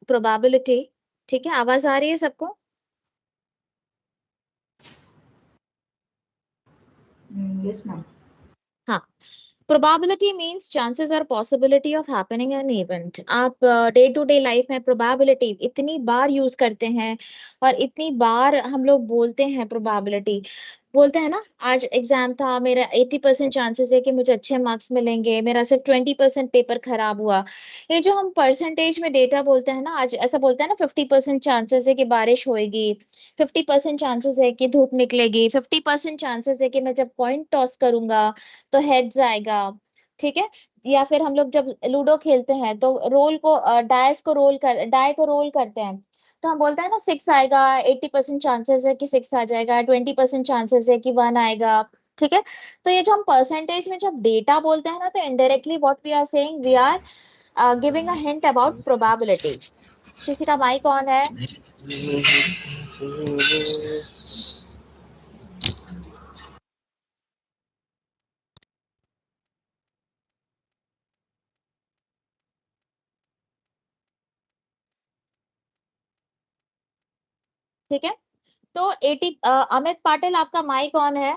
Probability. ठीक है, आवाज आ रही है सबको? Yes ma'am. हाँ। प्रोबेबिलिटी मीन्स चांसेस और possibility of happening an event. आप डे टू डे लाइफ में प्रोबेबिलिटी इतनी बार यूज करते हैं और इतनी बार हम लोग बोलते हैं प्रोबेबिलिटी। बोलते हैं ना, आज एग्जाम था, मेरा 80% चांसेस है कि मुझे अच्छे मार्क्स मिलेंगे, मेरा सिर्फ 20% पेपर खराब हुआ। ये जो हम परसेंटेज में डेटा बोलते हैं ना, आज ऐसा बोलते हैं ना, 50% चांसेस है कि बारिश होएगी, 50% चांसेस है कि धूप निकलेगी, 50% चांसेस है कि मैं जब पॉइंट टॉस करूंगा तो हेड्स आएगा। ठीक है। या फिर हम लोग जब लूडो खेलते हैं तो रोल को डाई को रोल करते हैं, तो हम बोलते हैं ना 6 आएगा, 80% चांसेस है कि 6 आ जाएगा, 20% चांसेस है कि 1 आएगा। ठीक है। तो ये जो हम परसेंटेज में जब डेटा बोलते हैं ना, तो indirectly what we are saying, we are giving a hint about probability. किसी का माइक ऑन है? ठीक है। तो 80, अमित पाटिल आपका माइक ऑन है?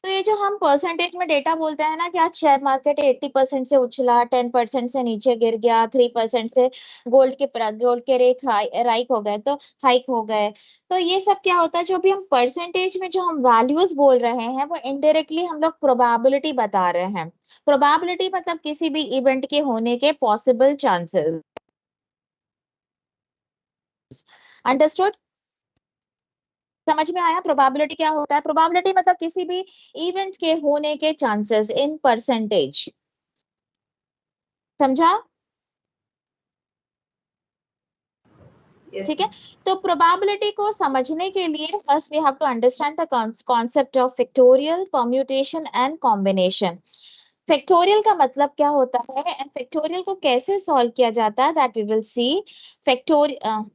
तो ये जो हम परसेंटेज में डेटा बोलते हैं ना, कि आज शेयर मार्केट 80% से उछला, 10% से नीचे गिर गया, 3% से गोल्ड के रेट हाइक हो गए, तो हाइक हो गए। तो ये सब क्या होता है, जो भी हम परसेंटेज में जो हम वैल्यूज बोल रहे हैं, वो इनडायरेक्टली हम लोग प्रोबेबिलिटी बता रहे हैं। प्रोबेबिलिटी मतलब किसी भी इवेंट के होने के पॉसिबल चांसेस। अंडरस्टूड? समझ में आया प्रोबेबिलिटी क्या होता है? प्रोबेबिलिटी मतलब किसी भी इवेंट के होने के चांसेस इन परसेंटेज। समझा? ठीक है। तो प्रोबेबिलिटी को समझने के लिए first we have to understand the concept of factorial, permutation and combination. Factorial का मतलब क्या होता है एंड फैक्टोरियल को कैसे सॉल्व किया जाता है, that we will see. Factorial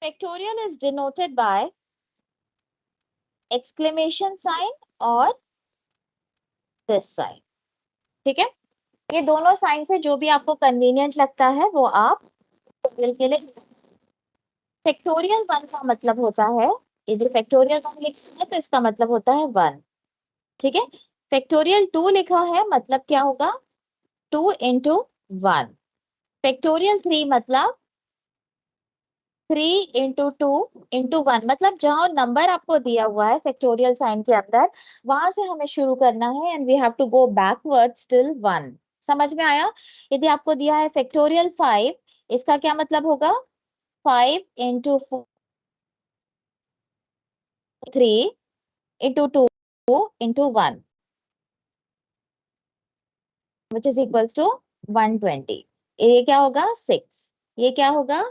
factorial is denoted by exclamation sign और दिस साइन। ठीक है। ये दोनों साइन से जो भी आपको कन्वीनियंट लगता है वो आप फैक्टोरियल के लिए। फैक्टोरियल 1 का मतलब होता है, इधर फैक्टोरियल 1 लिखा है तो इसका मतलब होता है 1। ठीक है। फैक्टोरियल 2 लिखा है, मतलब क्या होगा? 2 इंटू 1। फैक्टोरियल 3 मतलब 3 इंटू 2 इंटू 1। मतलब जहां नंबर आपको दिया हुआ है फैक्टोरियल साइन के अंदर, वहां से हमें शुरू करना है and we have to go backward till 1। समझ में आया? यदि आपको दिया है फैक्टोरियल 5, इसका क्या मतलब होगा? 5 into 3 into 2 into 1 which is equals to 120। ये क्या होगा? 6। ये क्या होगा?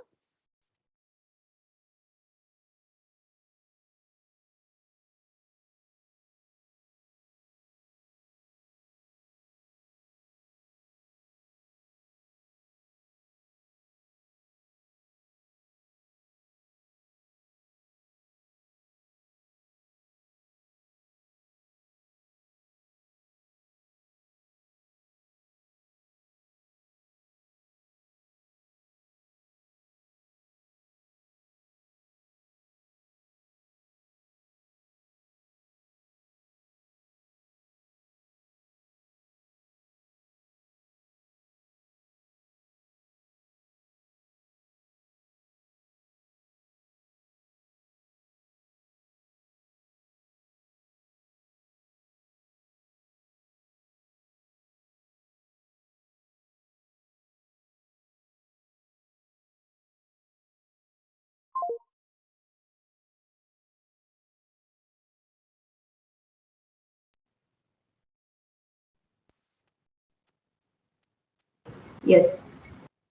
Yes.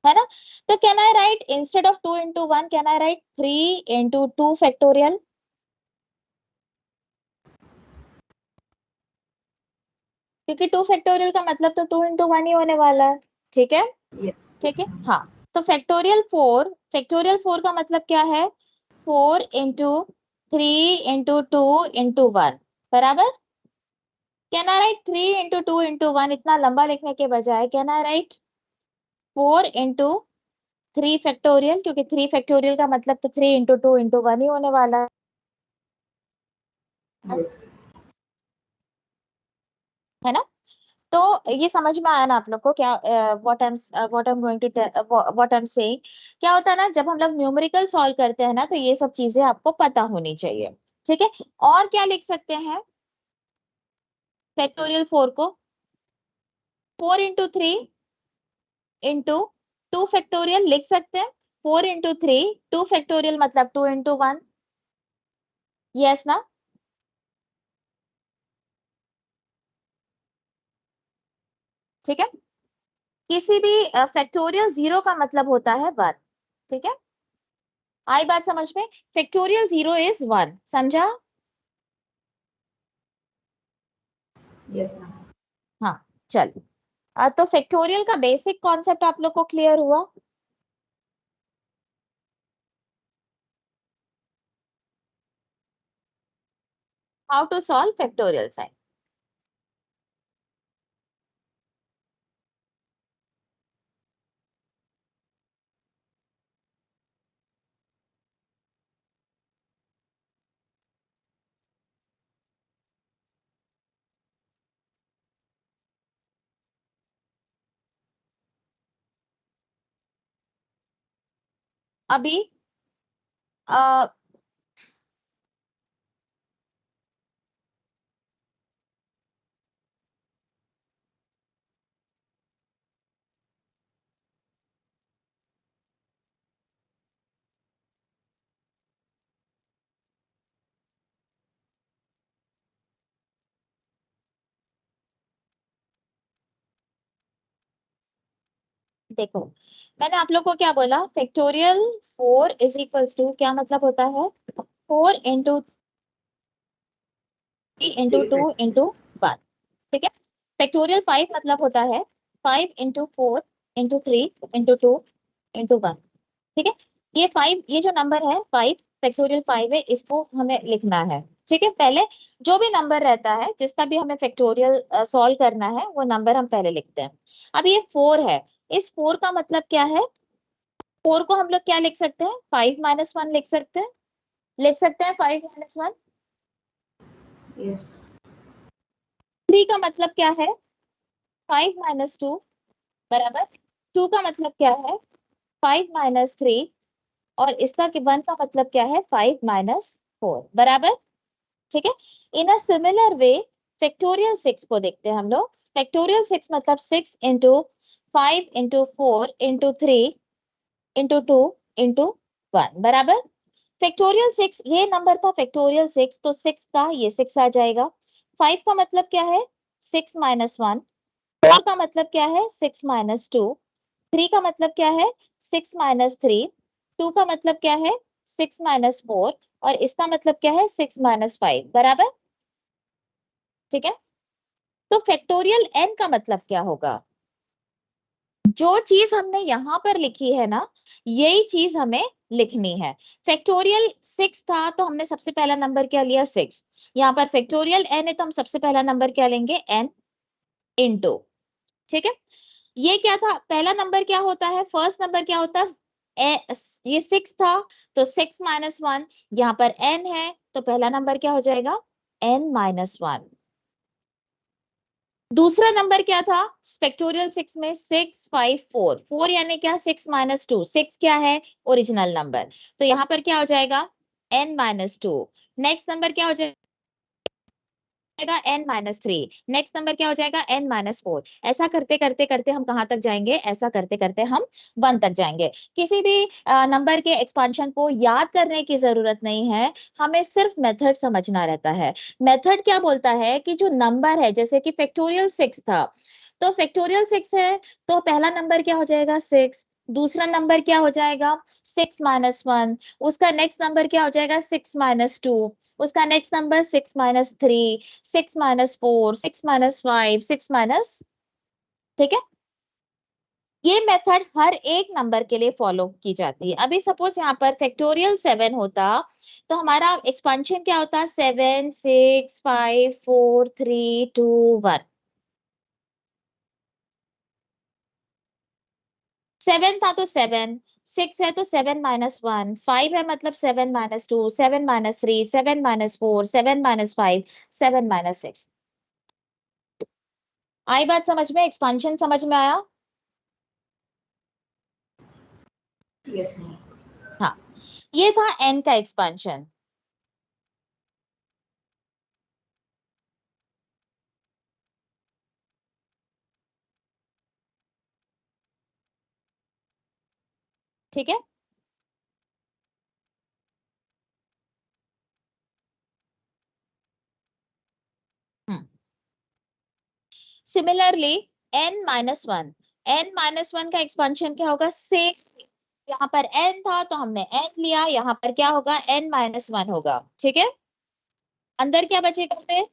है ना? तो can I right instead of 2 into 1 can I right 3 into 2 factorial? क्योंकि 2 फैक्टोरियल का मतलब तो 2 into 1 ही होने वाला है। ठीक है? Yes. ठीक है, हाँ। तो फैक्टोरियल 4 का मतलब क्या है? 4 into 3 into 2 into 1 बराबर। Can I right 3 into 2 into 1? इतना लंबा लिखने के बजाय can I right 4 into 3 factorial, क्योंकि 3 फैक्टोरियल का मतलब तो 3 into 2 into 1 ही होने वाला है। Yes. है ना? तो ये समझ में आया ना आप लोग को क्या? What I am going to what I am saying. क्या होता है ना, जब हम लोग न्यूमेरिकल सॉल्व करते हैं ना, तो ये सब चीजें आपको पता होनी चाहिए। ठीक है? और क्या लिख सकते हैं फैक्टोरियल 4 को? 4 into 3 into 2 फैक्टोरियल लिख सकते हैं। 4 into 3 2 फैक्टोरियल मतलब 2 into 1। यस ना? ठीक है? किसी भी फैक्टोरियल 0 का मतलब होता है 1। ठीक है? आई बात समझ में? फैक्टोरियल 0 इज 1, समझा? Yes, ma'am. हाँ, चल। तो फैक्टोरियल का बेसिक कॉन्सेप्ट आप लोग को क्लियर हुआ? How to solve factorial sign. अभी आ, देखो, मैंने आप लोग को क्या बोला? फैक्टोरियल 4 इज इक्वल्स टू, क्या मतलब होता है? 4 into 3 into 2 into 1। ठीक है? फैक्टोरियल 5 मतलब होता है 5 into 4 into 3 into 2 into 1। ठीक है? ये 5, ये जो नंबर है 5, फैक्टोरियल 5 है, इसको हमें लिखना है। ठीक है? पहले जो भी नंबर रहता है जिसका भी हमें फैक्टोरियल सॉल्व करना है, वो नंबर हम पहले लिखते हैं। अब ये 4 है, इस 4 का मतलब क्या है? 4 को हम लोग क्या लिख सकते हैं? 5 minus 1 लिख सकते हैं। लिख सकते हैं 5 minus 1। Yes. 3 का मतलब क्या है? 5 minus 2 बराबर। 2 का मतलब क्या है? 5 minus 3। और इसका 1 का मतलब क्या है? 5 minus 4 बराबर। ठीक है? इन अ सिमिलर वे फैक्टोरियल 6 को देखते हैं हम लोग। फैक्टोरियल 6 मतलब 6 into 5 into 4 into 3 into 2 into 1 बराबर। फैक्टोरियल 6 ये नंबर था, फैक्टोरियल 6, तो 6 का ये 6 आ जाएगा। 5 का मतलब क्या है? 6 minus 1। 4 का मतलब क्या है? 6 minus 2। 3 का मतलब क्या है? 6 minus 3। 2 का मतलब क्या है? 6 minus 4। और इसका मतलब क्या है? 6 minus 5 बराबर। ठीक है? तो फैक्टोरियल n का मतलब क्या होगा? जो चीज हमने यहां पर लिखी है ना, यही चीज हमें लिखनी है। फैक्टोरियल 6 था तो हमने सबसे पहला नंबर क्या लिया? 6। यहाँ पर फैक्टोरियल n है तो हम सबसे पहला नंबर क्या लेंगे? n into. ठीक है? ये क्या था? पहला नंबर क्या होता है? फर्स्ट नंबर क्या होता है? ये 6 था तो 6 minus 1। यहाँ पर n है तो पहला नंबर क्या हो जाएगा? n minus 1। दूसरा नंबर क्या था फैक्टोरियल 6 में? 6 5 4। 4 यानी क्या? 6 minus 2। 6 क्या है? Original number. तो यहाँ पर क्या हो जाएगा? n minus 2। नेक्स्ट नंबर क्या हो जाएगा? n minus 3। नेक्स्ट नंबर क्या हो जाएगा? n minus 4। ऐसा करते करते करते हम कहाँ तक जाएंगे? ऐसा करते करते हम 1 तक जाएंगे। किसी भी नंबर के एक्सपांशन को याद करने की जरूरत नहीं है, हमें सिर्फ मेथड समझना रहता है। मेथड क्या बोलता है कि जो नंबर है, जैसे कि फैक्टोरियल 6 था तो फैक्टोरियल 6 है, तो पहला नंबर क्या हो जाएगा 6, दूसरा नंबर क्या हो जाएगा 6 माइनस 1, उसका नेक्स्ट नंबर क्या हो जाएगा 6 माइनस 2, उसका next number 6 minus 3, 6 minus 4, 6 minus 5, 6 minus, ठीक है। ये मेथड हर एक नंबर के लिए फॉलो की जाती है। अभी सपोज यहाँ पर फैक्टोरियल 7 होता, तो हमारा एक्सपेंशन क्या होता 7 6 5 4 3 2 1। 7 था तो 7, 6 है तो 7 माइनस 1, 5 है मतलब 7 minus 2, 7 minus 3, 7 minus 4, 7 minus 5, 7 minus 6। आई बात समझ में, एक्सपेंशन समझ में आया? Yes, ma'am. हाँ, ये था n का एक्सपेंशन। ठीक है। सिमिलरली n-1 का एक्सपेंशन क्या होगा सेम, यहाँ पर n था तो हमने n लिया, यहाँ पर क्या होगा n-1 होगा, ठीक है। अंदर क्या बचेगा फिर,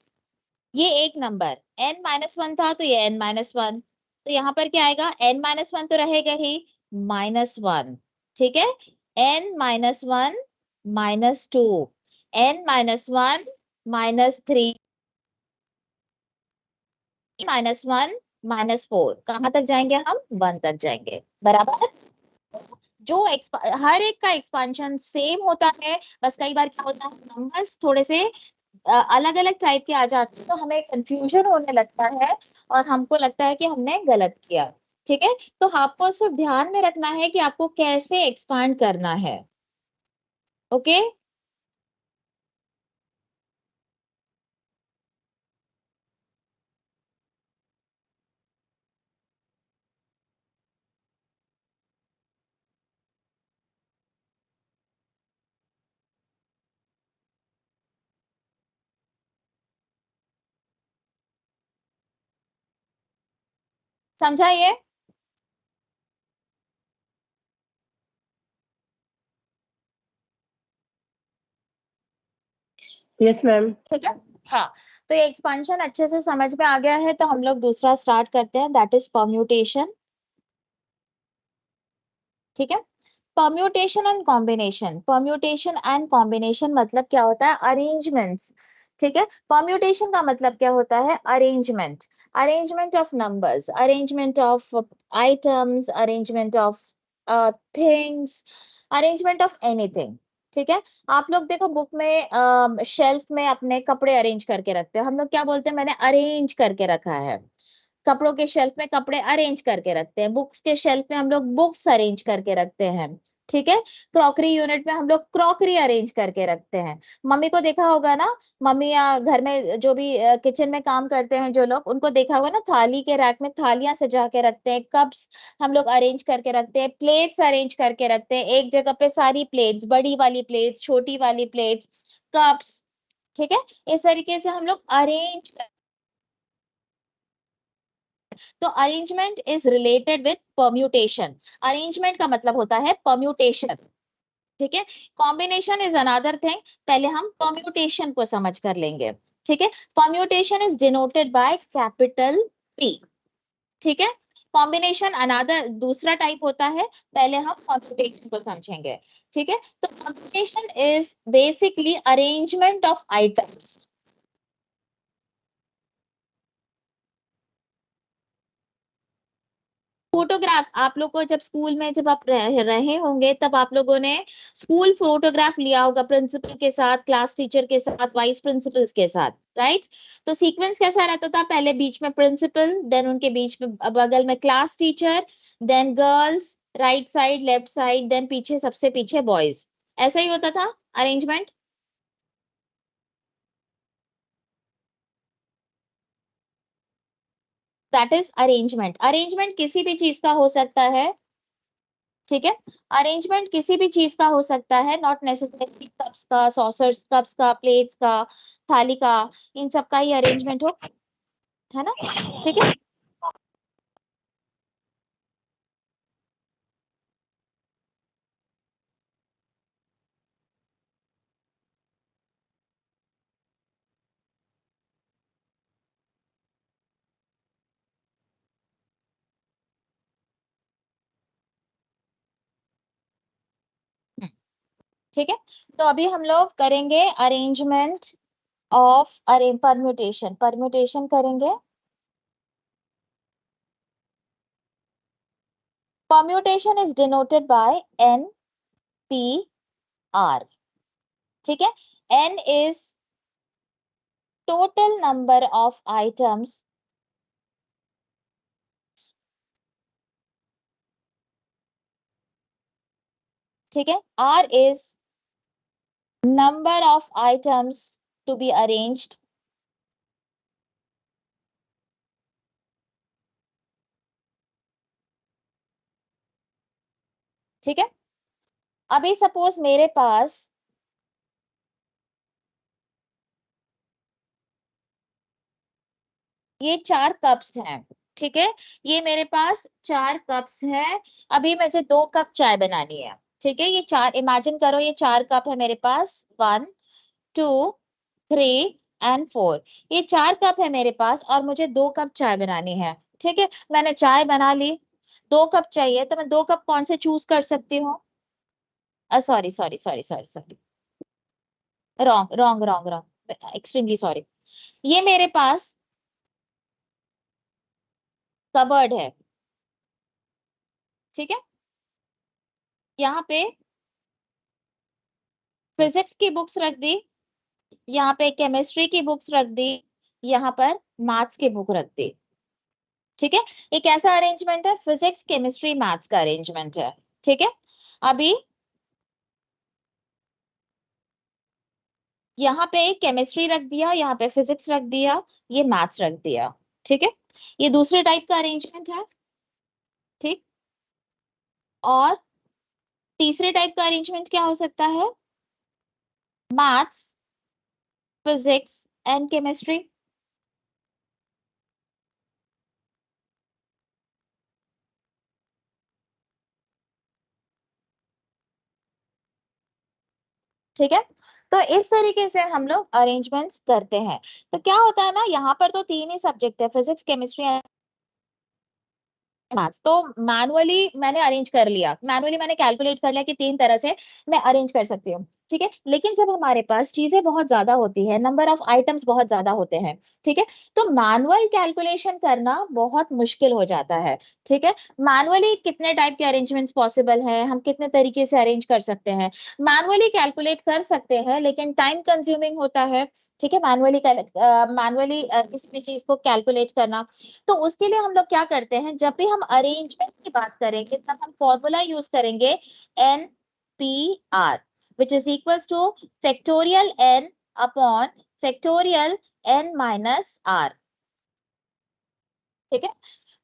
ये एक नंबर n-1 था तो ये n-1, तो यहाँ पर क्या आएगा n-1 तो रहेगा ही -1, ठीक है। n-1 -2, n-1 -3, -1 -4, कहाँ तक जाएंगे हम 1 तक जाएंगे, बराबर। जो हर एक का एक्सपांशन सेम होता है, बस कई बार क्या होता है नंबर्स थोड़े से अलग अलग टाइप के आ जाते हैं, तो हमें कंफ्यूजन होने लगता है और हमको लगता है कि हमने गलत किया, ठीक है। तो आपको सिर्फ ध्यान में रखना है कि आपको कैसे एक्सपांड करना है, ओके। समझा ये? Yes, ma'am. ठीक है। हाँ, तो ये एक्सपांशन अच्छे से समझ में आ गया है, तो हम लोग दूसरा स्टार्ट करते हैं, दैट इज परम्यूटेशन, ठीक है। परम्यूटेशन एंड कॉम्बिनेशन मतलब क्या होता है अरेंजमेंट्स, ठीक है। परम्यूटेशन का मतलब क्या होता है arrangement, arrangement of numbers, arrangement of items, arrangement of things, arrangement of anything, ठीक है। आप लोग देखो बुक में शेल्फ में अपने कपड़े अरेंज करके रखते हो, हम लोग क्या बोलते हैं मैंने अरेंज करके रखा है। कपड़ों के शेल्फ में कपड़े अरेंज करके रखते हैं, बुक्स के शेल्फ में हम लोग बुक्स अरेंज करके रखते हैं, ठीक है। क्रॉकरी यूनिट में हम लोग क्रॉकरी अरेंज करके रखते हैं। मम्मी को देखा होगा ना, मम्मी या घर में जो भी किचन में काम करते हैं जो लोग, उनको देखा होगा ना थाली के रैक में थालियां सजा के रखते हैं, कप्स हम लोग अरेंज करके रखते हैं, प्लेट्स अरेंज करके रखते हैं, एक जगह पे सारी प्लेट्स, बड़ी वाली प्लेट्स, छोटी वाली प्लेट्स, कप्स, ठीक है। इस तरीके से हम लोग अरेंज, तो arrangement is related with permutation, arrangement का मतलब होता है परम्यूटेशन, ठीक है। कॉम्बिनेशन इज अनदर थिंग, पहले हम परम्यूटेशन को समझ कर लेंगे, ठीक है। Permutation is denoted by capital P, ठीक है। कॉम्बिनेशन अनदर दूसरा टाइप होता है, पहले हम परम्यूटेशन को समझेंगे, ठीक है। तो combination is basically arrangement of items. Photograph आप लोग को जब स्कूल में जब आप रहे होंगे, तब आप लोगों ने स्कूल फोटोग्राफ लिया होगा प्रिंसिपल के साथ, क्लास टीचर के साथ, वाइस प्रिंसिपल्स के साथ, राइट। तो सीक्वेंस कैसा रहता था, पहले बीच में प्रिंसिपल, देन उनके बीच में बगल में class teacher, then girls right side left side, then पीछे सबसे पीछे बॉयज, ऐसा ही होता था arrangement. That is arrangement. Arrangement किसी भी चीज का हो सकता है, ठीक है। अरेंजमेंट किसी भी चीज का हो सकता है, नॉट नेसेसरी कप्स का, सॉसर्स, कप्स का, प्लेट्स का, थाली का, इन सब का ही अरेंजमेंट हो, है ना, ठीक है। ठीक है, तो अभी हम लोग करेंगे अरेंजमेंट ऑफ परम्यूटेशन, परम्यूटेशन करेंगे। Permutation is denoted bye NPR। ठीक है, N is total number of items, ठीक है, R is number of items to be arranged, ठीक है। अभी सपोज मेरे पास ये 4 कप्स हैं, ठीक है, ये मेरे पास 4 कप्स हैं। अभी मेरे से 2 कप चाय बनानी है, ठीक है, ये 4, इमेजिन करो ये 4 कप है मेरे पास, 1 2 3 एंड 4, ये 4 कप है मेरे पास और मुझे 2 कप चाय बनानी है। ठीक है, मैंने चाय बना ली, 2 कप चाहिए, तो मैं 2 कप कौन से चूज कर सकती हूँ? Sorry sorry sorry sorry sorry, wrong wrong wrong wrong, extremely sorry. ये मेरे पास कबर्ड है, ठीक है, यहाँ पे फिजिक्स की बुक्स रख दी, यहाँ पे केमिस्ट्री की बुक्स रख दी, यहाँ पर मैथ्स की बुक रख दी। ठीक है, ये कैसा अरेंजमेंट है? फिजिक्स केमिस्ट्री मैथ्स का अरेंजमेंट है। ठीक है, अभी यहाँ पे केमिस्ट्री रख दिया, यहाँ पे फिजिक्स रख दिया, ये मैथ्स रख दिया। ठीक है, ये दूसरे टाइप का अरेंजमेंट है। ठीक, और तीसरे टाइप का अरेंजमेंट क्या हो सकता है? Maths, physics and chemistry. ठीक है, तो इस तरीके से हम लोग अरेंजमेंट्स करते हैं। तो क्या होता है ना, यहाँ पर तो 3 ही सब्जेक्ट है, फिजिक्स केमिस्ट्री एंड मैथ्स, तो मैनुअली मैंने अरेंज कर लिया, मैनुअली मैंने कैलकुलेट कर लिया कि 3 तरह से मैं अरेंज कर सकती हूँ। ठीक है, लेकिन जब हमारे पास चीजें बहुत ज्यादा होती है, नंबर ऑफ आइटम्स बहुत ज्यादा होते हैं, ठीक है, तो मैनुअल कैलकुलेशन करना बहुत मुश्किल हो जाता है। ठीक है, मैनुअली कितने टाइप के अरेंजमेंट्स पॉसिबल है, हम कितने तरीके से अरेंज कर सकते हैं? मैनुअली कैलकुलेट कर सकते हैं, लेकिन टाइम कंज्यूमिंग होता है। ठीक है, मैनुअली किसी भी चीज को कैलकुलेट करना, तो उसके लिए हम लोग क्या करते हैं, जब भी हम अरेंजमेंट की बात करेंगे तब हम फॉर्मूला यूज करेंगे NPR, which is equals to factorial n upon factorial n minus r। ठीक है,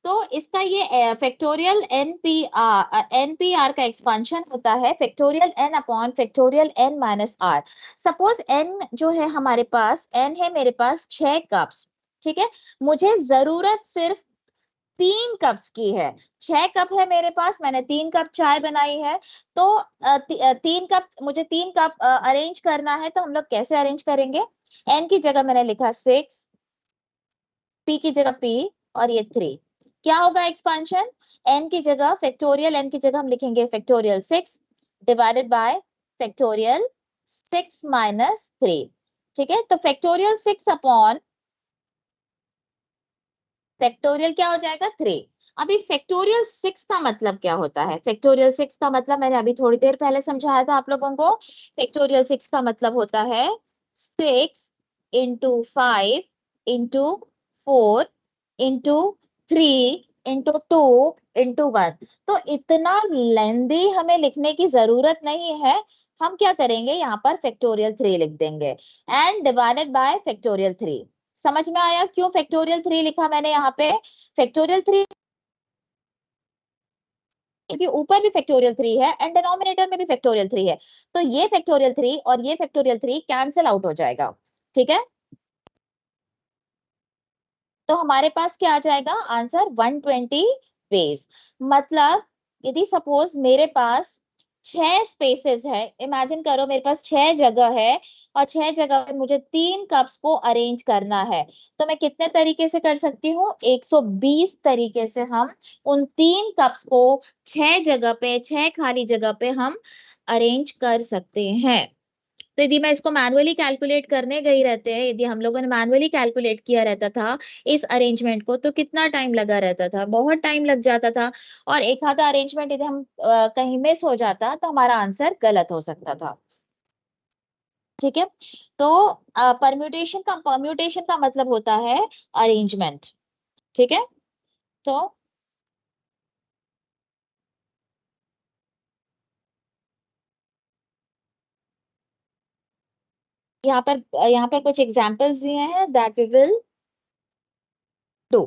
तो इसका ये फैक्टोरियल एनपीआर का एक्सपांशन होता है factorial n upon factorial n minus r. Suppose n जो है हमारे पास, एन है मेरे पास 6 कप्स, ठीक है, मुझे जरूरत सिर्फ 3 कप्स की है। 6 कप है मेरे पास, मैंने 3 कप चाय बनाई है, तो 3 कप, मुझे 3 कप अरेंज करना है, तो हम लोग कैसे अरेंज करेंगे? एन की जगह मैंने लिखा 6, पी की जगह पी, और ये 3, क्या होगा एक्सपांशन? एन की जगह फैक्टोरियल, एन की जगह हम लिखेंगे factorial 6 divided by factorial 6 minus 3। ठीक है, तो फैक्टोरियल 6 अपॉन फैक्टोरियल क्या हो जाएगा? 3। अभी फैक्टोरियल 6 का मतलब क्या होता है? फैक्टोरियल 6 का मतलब मैंने अभी थोड़ी देर पहले समझाया था आप लोगों को। फैक्टोरियल 6 का मतलब होता है 6 into 5 into 4 into 3 into 2 into 1। तो इतना लेंदी हमें लिखने की जरूरत नहीं है, हम क्या करेंगे, यहाँ पर फैक्टोरियल 3 लिख देंगे एंड डिवाइडेड बाय फैक्टोरियल 3। समझ में आया क्यों फैक्टोरियल 3 लिखा मैंने यहाँ पे? फैक्टोरियल 3 क्योंकि ऊपर भी फैक्टोरियल 3 है एंड डिनोमिनेटर में भी फैक्टोरियल 3 है, तो ये फैक्टोरियल 3 और ये फैक्टोरियल 3 कैंसिल आउट हो जाएगा। ठीक है, तो हमारे पास क्या आ जाएगा आंसर? 120 वेज। मतलब यदि सपोज मेरे पास 6 स्पेसेस है, इमेजिन करो मेरे पास 6 जगह है और 6 जगह पे मुझे 3 कप्स को अरेंज करना है, तो मैं कितने तरीके से कर सकती हूँ? 120 तरीके से हम उन 3 कप्स को 6 जगह पे, 6 खाली जगह पे हम अरेंज कर सकते हैं। तो यदि मैं इसको मैनुअली कैलकुलेट करने गई रहते हैं, यदि हम लोगों ने मैनुअली कैलकुलेट किया रहता था इस अरेंजमेंट को, तो कितना टाइम लगा रहता था? बहुत टाइम लग जाता था। और एक आधा अरेंजमेंट यदि हम कहीं मिस हो जाता तो हमारा आंसर गलत हो सकता था। ठीक है, तो परम्यूटेशन का मतलब होता है अरेंजमेंट। ठीक है, तो यहाँ पर कुछ एग्जांपल्स दिए हैं दैट वी विल डू।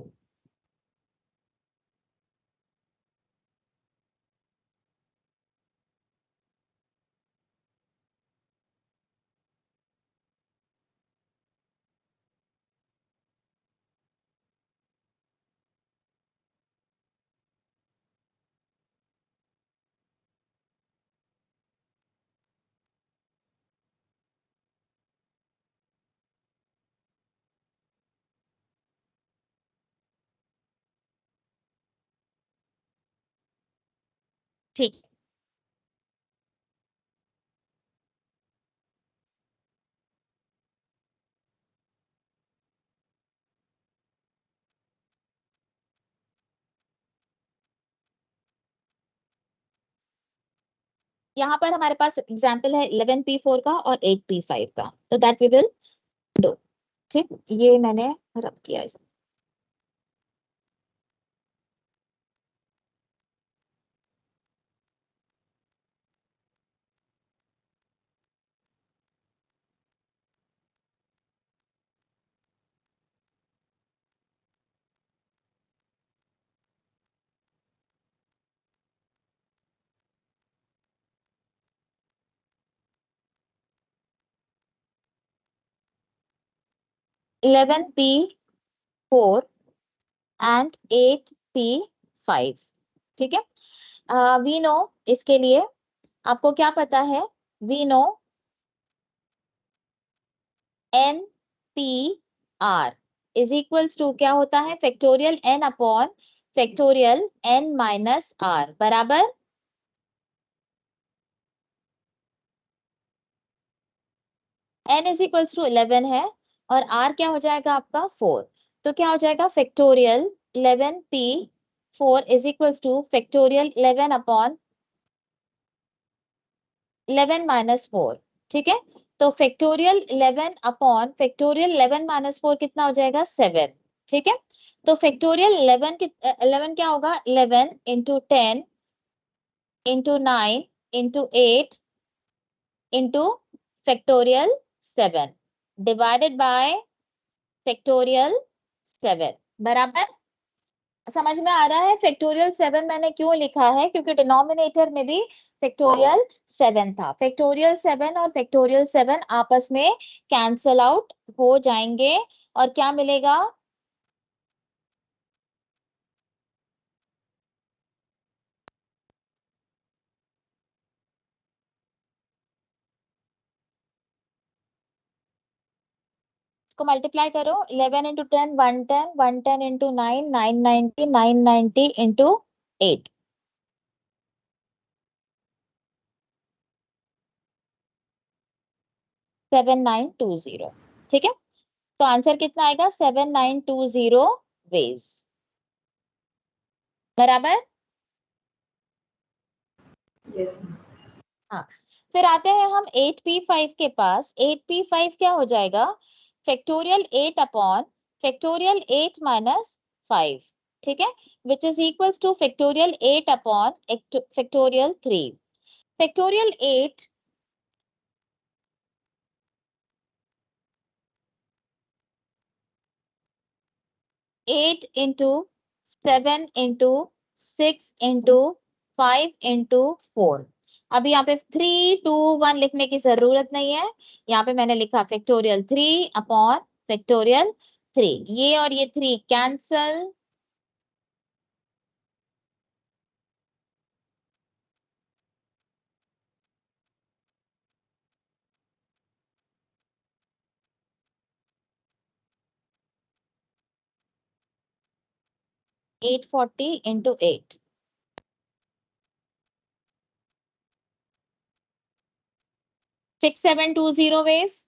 ठीक, यहाँ पर हमारे पास एग्जाम्पल है 11p4 का और 8p5 का, तो दैट वी विल डू। ठीक, ये मैंने रब किया इसको। 11p4 and 8p5। ठीक है, वी नो, इसके लिए आपको क्या पता है? We know n P r is equals to क्या होता है? Factorial n upon factorial n minus r बराबर n इज इक्वल्स टू 11 है और r क्या हो जाएगा आपका? 4। तो क्या हो जाएगा? Factorial 11p4 is equals two factorial 11 upon 11 minus 4। ठीक है, तो फैक्टोरियल 11 अपॉन फैक्टोरियल 11 माइनस 4 कितना हो जाएगा? 7। ठीक है, तो फैक्टोरियल 11 क्या होगा? 11 into 10 into 9 into 8 into factorial 7 divided by factorial 7 बराबर। समझ में आ रहा है फैक्टोरियल 7 मैंने क्यों लिखा है? क्योंकि डिनोमिनेटर में भी फैक्टोरियल 7 था। फैक्टोरियल 7 और फैक्टोरियल 7 आपस में कैंसल आउट हो जाएंगे और क्या मिलेगा? इसको मल्टीप्लाई करो, 11 इंटू 10 110, 110 इंटू 9 990, 990 इंटू 8 7920। ठीक है, तो आंसर कितना आएगा? 7920 वेज बराबर। Yes, ma'am. हाँ, फिर आते हैं हम 8p5 के पास। 8p5 क्या हो जाएगा? Factorial 8 upon factorial 8 minus 5। ठीक है, विच is equals two factorial 8 upon factorial 3। Factorial 8 into 7 into 6 into 5 into 4। अभी यहाँ पे 3 2 1 लिखने की जरूरत नहीं है, यहाँ पे मैंने लिखा फैक्टोरियल 3 अपॉन फैक्टोरियल 3। ये और ये 3 कैंसल, 840 into 8, 6720 ways,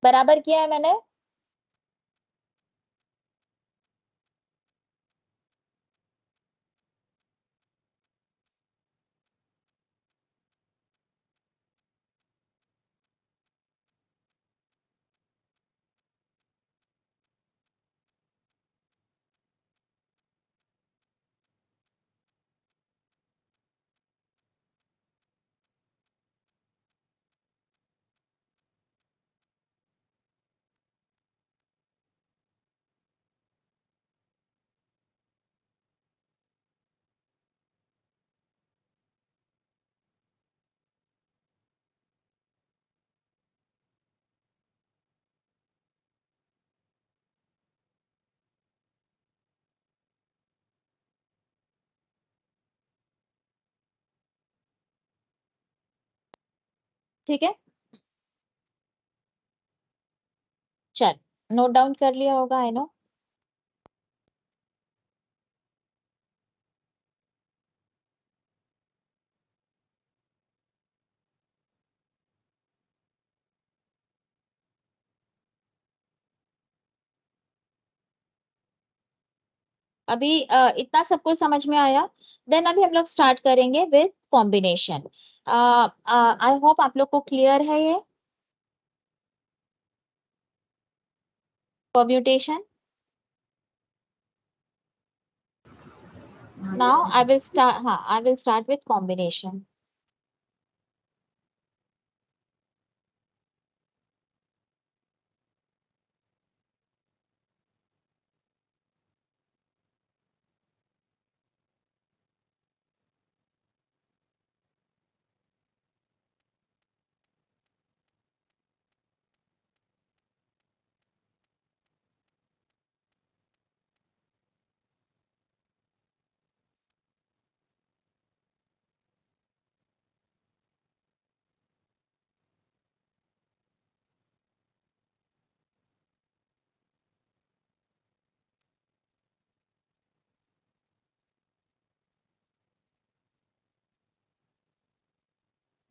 बराबर किया है मैंने। ठीक है, चल नोट डाउन कर लिया होगा, आई नो। अभी इतना सबको समझ में आया। देन अभी हम लोग स्टार्ट करेंगे विथ कॉम्बिनेशन। आई होप आप लोग को क्लियर है ये permutation. Now I will start, हाँ I will start with combination.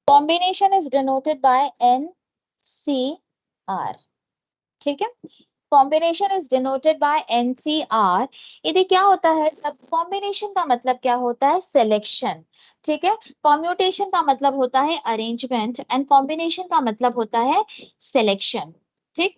Combination is denoted by NCR। ठीक है, combination is denoted by NCR। यदि क्या होता है, तब कॉम्बिनेशन का मतलब क्या होता है, सिलेक्शन। ठीक है, परम्यूटेशन का मतलब होता है अरेंजमेंट एंड कॉम्बिनेशन का मतलब होता है सिलेक्शन। ठीक,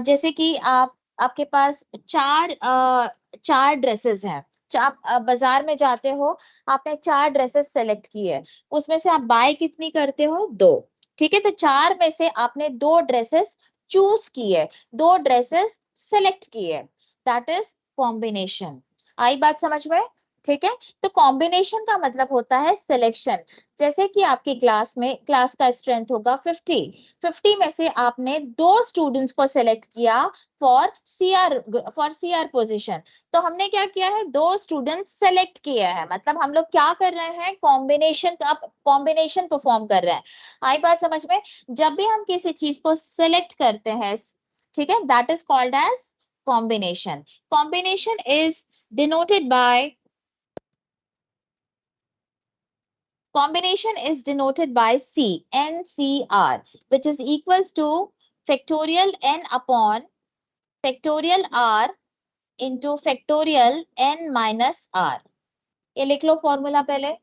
जैसे कि आपके पास चार ड्रेसेस हैं। आप बाजार में जाते हो, आपने चार ड्रेसेस सेलेक्ट की है, उसमें से आप बाय कितनी करते हो, दो। ठीक है, तो चार में से आपने दो ड्रेसेस चूज की है, दो ड्रेसेस सेलेक्ट की है, दैट इज कॉम्बिनेशन। आई बात समझ में? ठीक है, तो कॉम्बिनेशन का मतलब होता है सिलेक्शन। जैसे कि आपकी क्लास का स्ट्रेंथ होगा 50 में से आपने दो स्टूडेंट्स को सेलेक्ट किया फॉर CR पोजीशन। तो हमने क्या किया है, दो स्टूडेंट सेलेक्ट किए हैं, मतलब हम लोग क्या कर रहे हैं, कॉम्बिनेशन परफॉर्म कर रहे हैं। आई बात समझ में? जब भी हम किसी चीज को सेलेक्ट करते हैं, ठीक है, that is called as combination. Combination is denoted by combination is denoted by NCR, which is equals to factorial n upon factorial r into factorial n minus r। ये लिख लो फॉर्मूला पहले।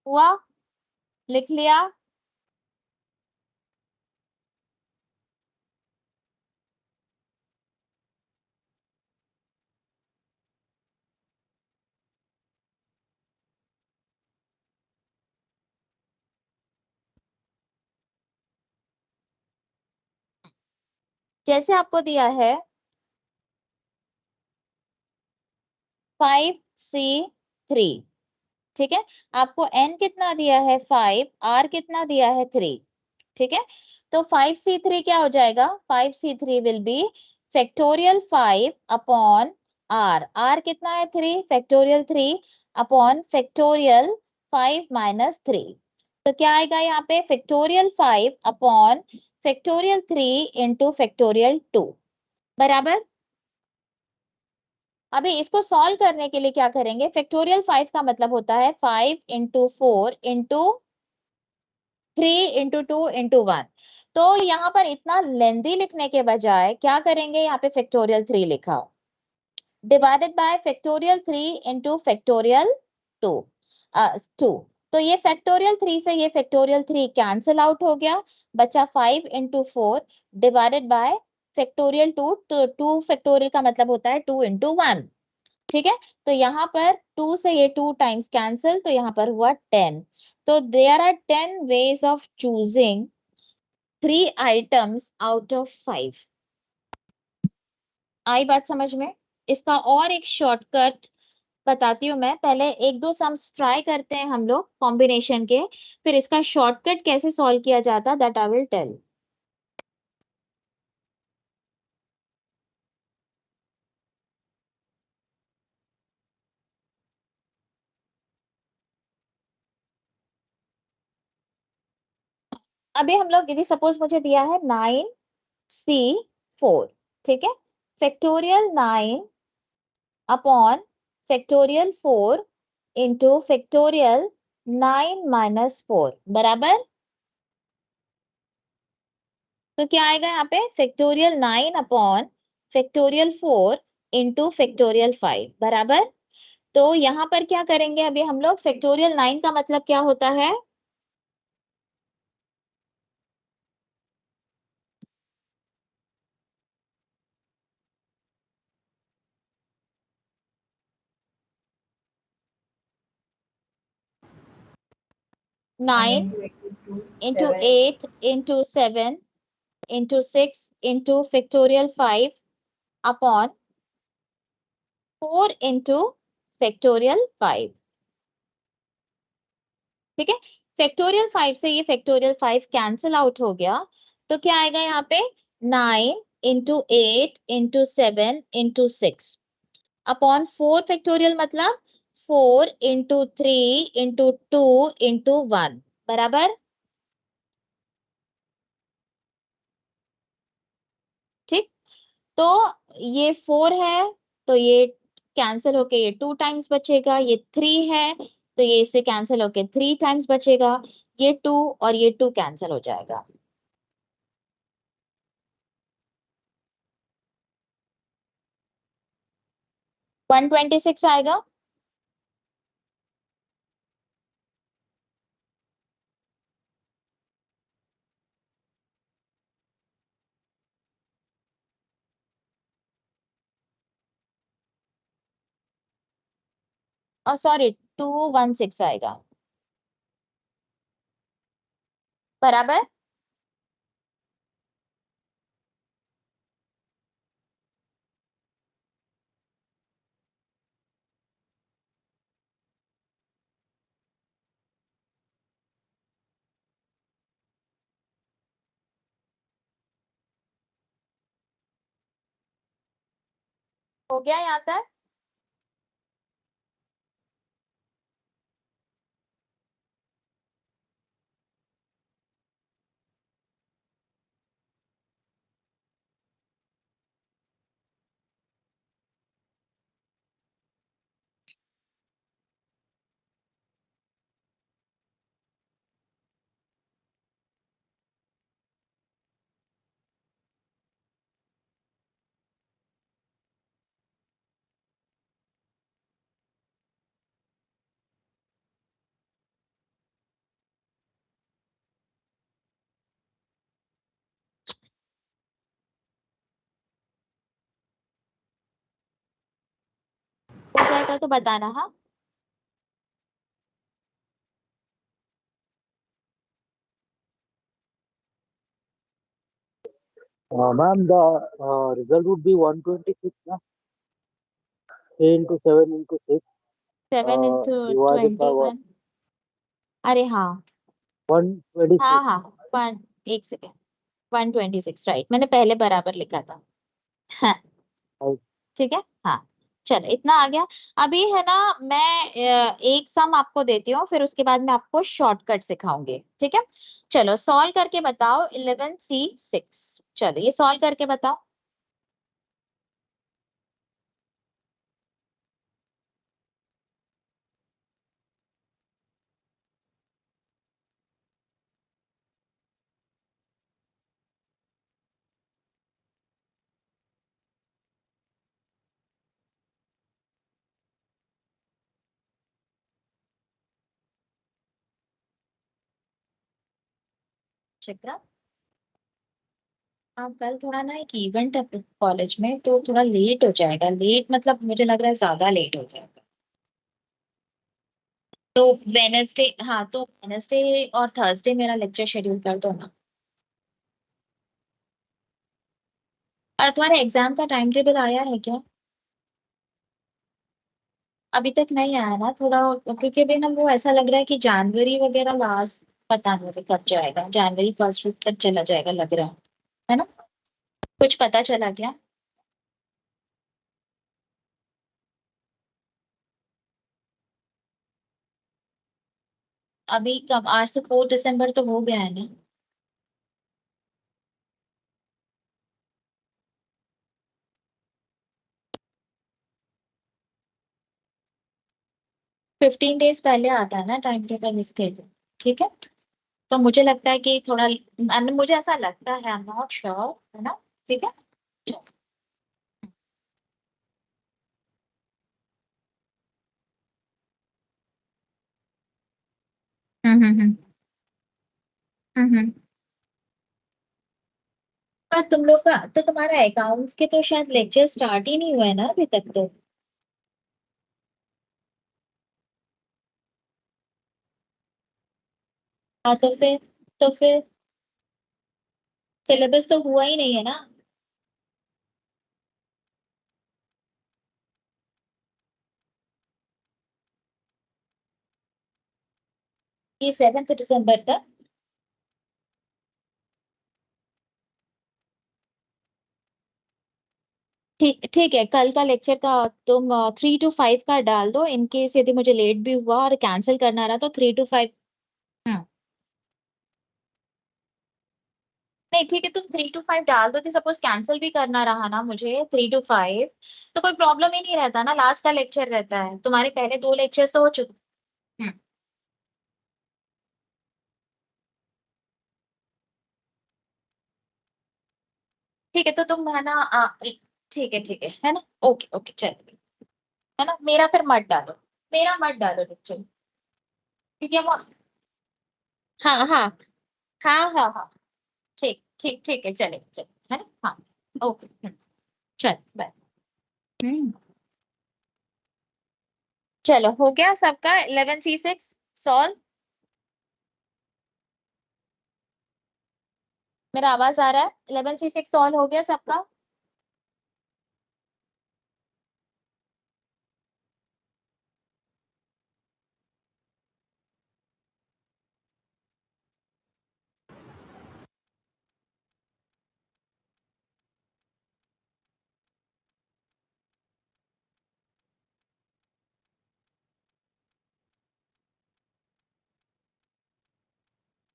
हुआ? लिख लिया? जैसे आपको दिया है 5C3, ठीक है, आपको n कितना दिया है 5, r कितना दिया है 3, ठीक है, तो 5C3 क्या हो जाएगा, 5C3 will be factorial 5 upon r कितना है 3, फैक्टोरियल 3 अपॉन फैक्टोरियल 5 माइनस 3। तो क्या आएगा यहाँ पे, factorial 5 upon factorial 3 into factorial 2, बराबर। अभी इसको सॉल्व करने के लिए क्या करेंगे, फैक्टोरियल 5 का मतलब होता है 5 इंटू 4 इंटू 3 इंटू 2 इंटू 1। तो यहाँ पर इतना लेंदी लिखने के बजाय क्या करेंगे, यहाँ पे फैक्टोरियल 3 लिखा हो, divided by factorial 3 into factorial 2 2। तो ये फैक्टोरियल 3 से ये फैक्टोरियल 3 कैंसिल आउट हो गया, बचा 5 इंटू 4 डिवाइडेड बाय फैक्टोरियल 2। तो 2 फैक्टोरियल का मतलब होता है 2 इंटू 1, ठीक है। तो यहाँ पर 2 से ये 2 टाइम्स कैंसिल, तो यहाँ पर हुआ 10। तो there are 10 ways of choosing 3 items out of 5। आई बात समझ में। इसका और एक शॉर्टकट बताती हूँ मैं, पहले एक दो सम्स ट्राई करते हैं हम लोग कॉम्बिनेशन के, फिर इसका शॉर्टकट कैसे सॉल्व किया जाता दैट आई विल टेल। अभी हम लोग, यदि सपोज मुझे दिया है 9C4, ठीक है, factorial 9 upon factorial 4 into factorial 9 minus 4, बराबर। तो क्या आएगा यहाँ पे, factorial 9 upon factorial 4 into factorial 5, बराबर। तो यहाँ पर क्या करेंगे अभी हम लोग, फैक्टोरियल 9 का मतलब क्या होता है, 9 into 8 into 7 into 6 into factorial 5 upon 4 into factorial 5, ठीक है। फैक्टोरियल 5 से ये फैक्टोरियल 5 कैंसिल आउट हो गया, तो क्या आएगा यहाँ पे, 9 into 8 into 7 into 6 upon 4 factorial मतलब 4 इंटू 3 इंटू 2 इंटू 1, बराबर। ठीक, तो ये 4 है, तो ये कैंसिल होके ये 2 टाइम्स बचेगा, ये 3 है तो ये इससे कैंसिल होके 3 टाइम्स बचेगा, ये 2 और ये 2 कैंसिल हो जाएगा। 126 आएगा। और सॉरी 216 आएगा, बराबर। हो गया यहाँ तक। हो जाएगा तो बताना, हाँ। Ma'am, the result would be 126, na? 3 into 7 into 6 7 into divided by 21। अरे हाँ, 126. हाँ, वन, एक सेकेंड, 126, राइट, मैंने पहले बराबर लिखा था। हाँ, Right. ठीक है, हाँ, चलो इतना आ गया। अभी है ना, मैं एक सम आपको देती हूँ, फिर उसके बाद मैं आपको शॉर्टकट सिखाऊंगी, ठीक है। चलो सॉल्व करके बताओ 11C6। चलो ये सॉल्व करके बताओ। शिप्रा, कल थोड़ा ना एक इवेंट है कॉलेज में, तो थोड़ा लेट हो जाएगा। लेट मतलब मुझे लग रहा है ज्यादा लेट हो जाएगा। तो वेनेसडे, हाँ तो वेनेसडे और थर्सडे मेरा लेक्चर शेड्यूल कर दो ना। और तुम्हारे एग्जाम का टाइम टेबल आया है क्या? अभी तक नहीं आया ना, थोड़ा, क्योंकि अभी ना वो ऐसा लग रहा है कि जनवरी वगैरह लास्ट, पता नहीं मुझे कब जाएगा, जनवरी फर्स्ट वीक तक चला जाएगा लग रहा है ना? कुछ पता चला क्या? अभी कब, आज से 4 दिसंबर तो हो गया है ना। 15 डेज पहले आता है ना टाइम टेबल इसके लिए, ठीक है। तो मुझे लगता है कि थोड़ा, मुझे ऐसा लगता है, आई एम नॉट श्योर, है ना, ठीक है। हम्म। हम्म। पर तुम लोग का तो, तुम्हारा अकाउंट्स के तो शायद लेक्चर स्टार्ट ही नहीं हुआ है ना अभी तक तो। हाँ तो फिर सिलेबस तो हुआ ही नहीं है ना। ये 7 दिसंबर तक। ठीक ठीक है, कल का लेक्चर का तुम 3 to 5 का डाल दो, इन केस यदि मुझे लेट भी हुआ और कैंसिल करना रहा तो 3 to 5। हम्म। नहीं ठीक है, तुम 3 to 5 डाल दो कि सपोज कैंसिल भी करना रहा ना मुझे 3 to 5, तो कोई प्रॉब्लम ही नहीं रहता ना, लास्ट का लेक्चर रहता है, तुम्हारे पहले 2 लेक्चर्स तो हो चुके। हम्म। ठीक है, तो तुम है ना, ठीक है ना, ओके ओके चलो, है ना, मेरा फिर मत डालो, मेरा मत डालो लेक्चर, क्योंकि हम, हाँ हाँ हाँ, ठीक ठीक ठीक है, चलेगा चलो, है ना, हाँ, ओके, चल बाय। हम्म। चलो हो गया सबका 11C6 सॉल्व। मेरा आवाज आ रहा है? 11C6 सॉल्व हो गया सबका।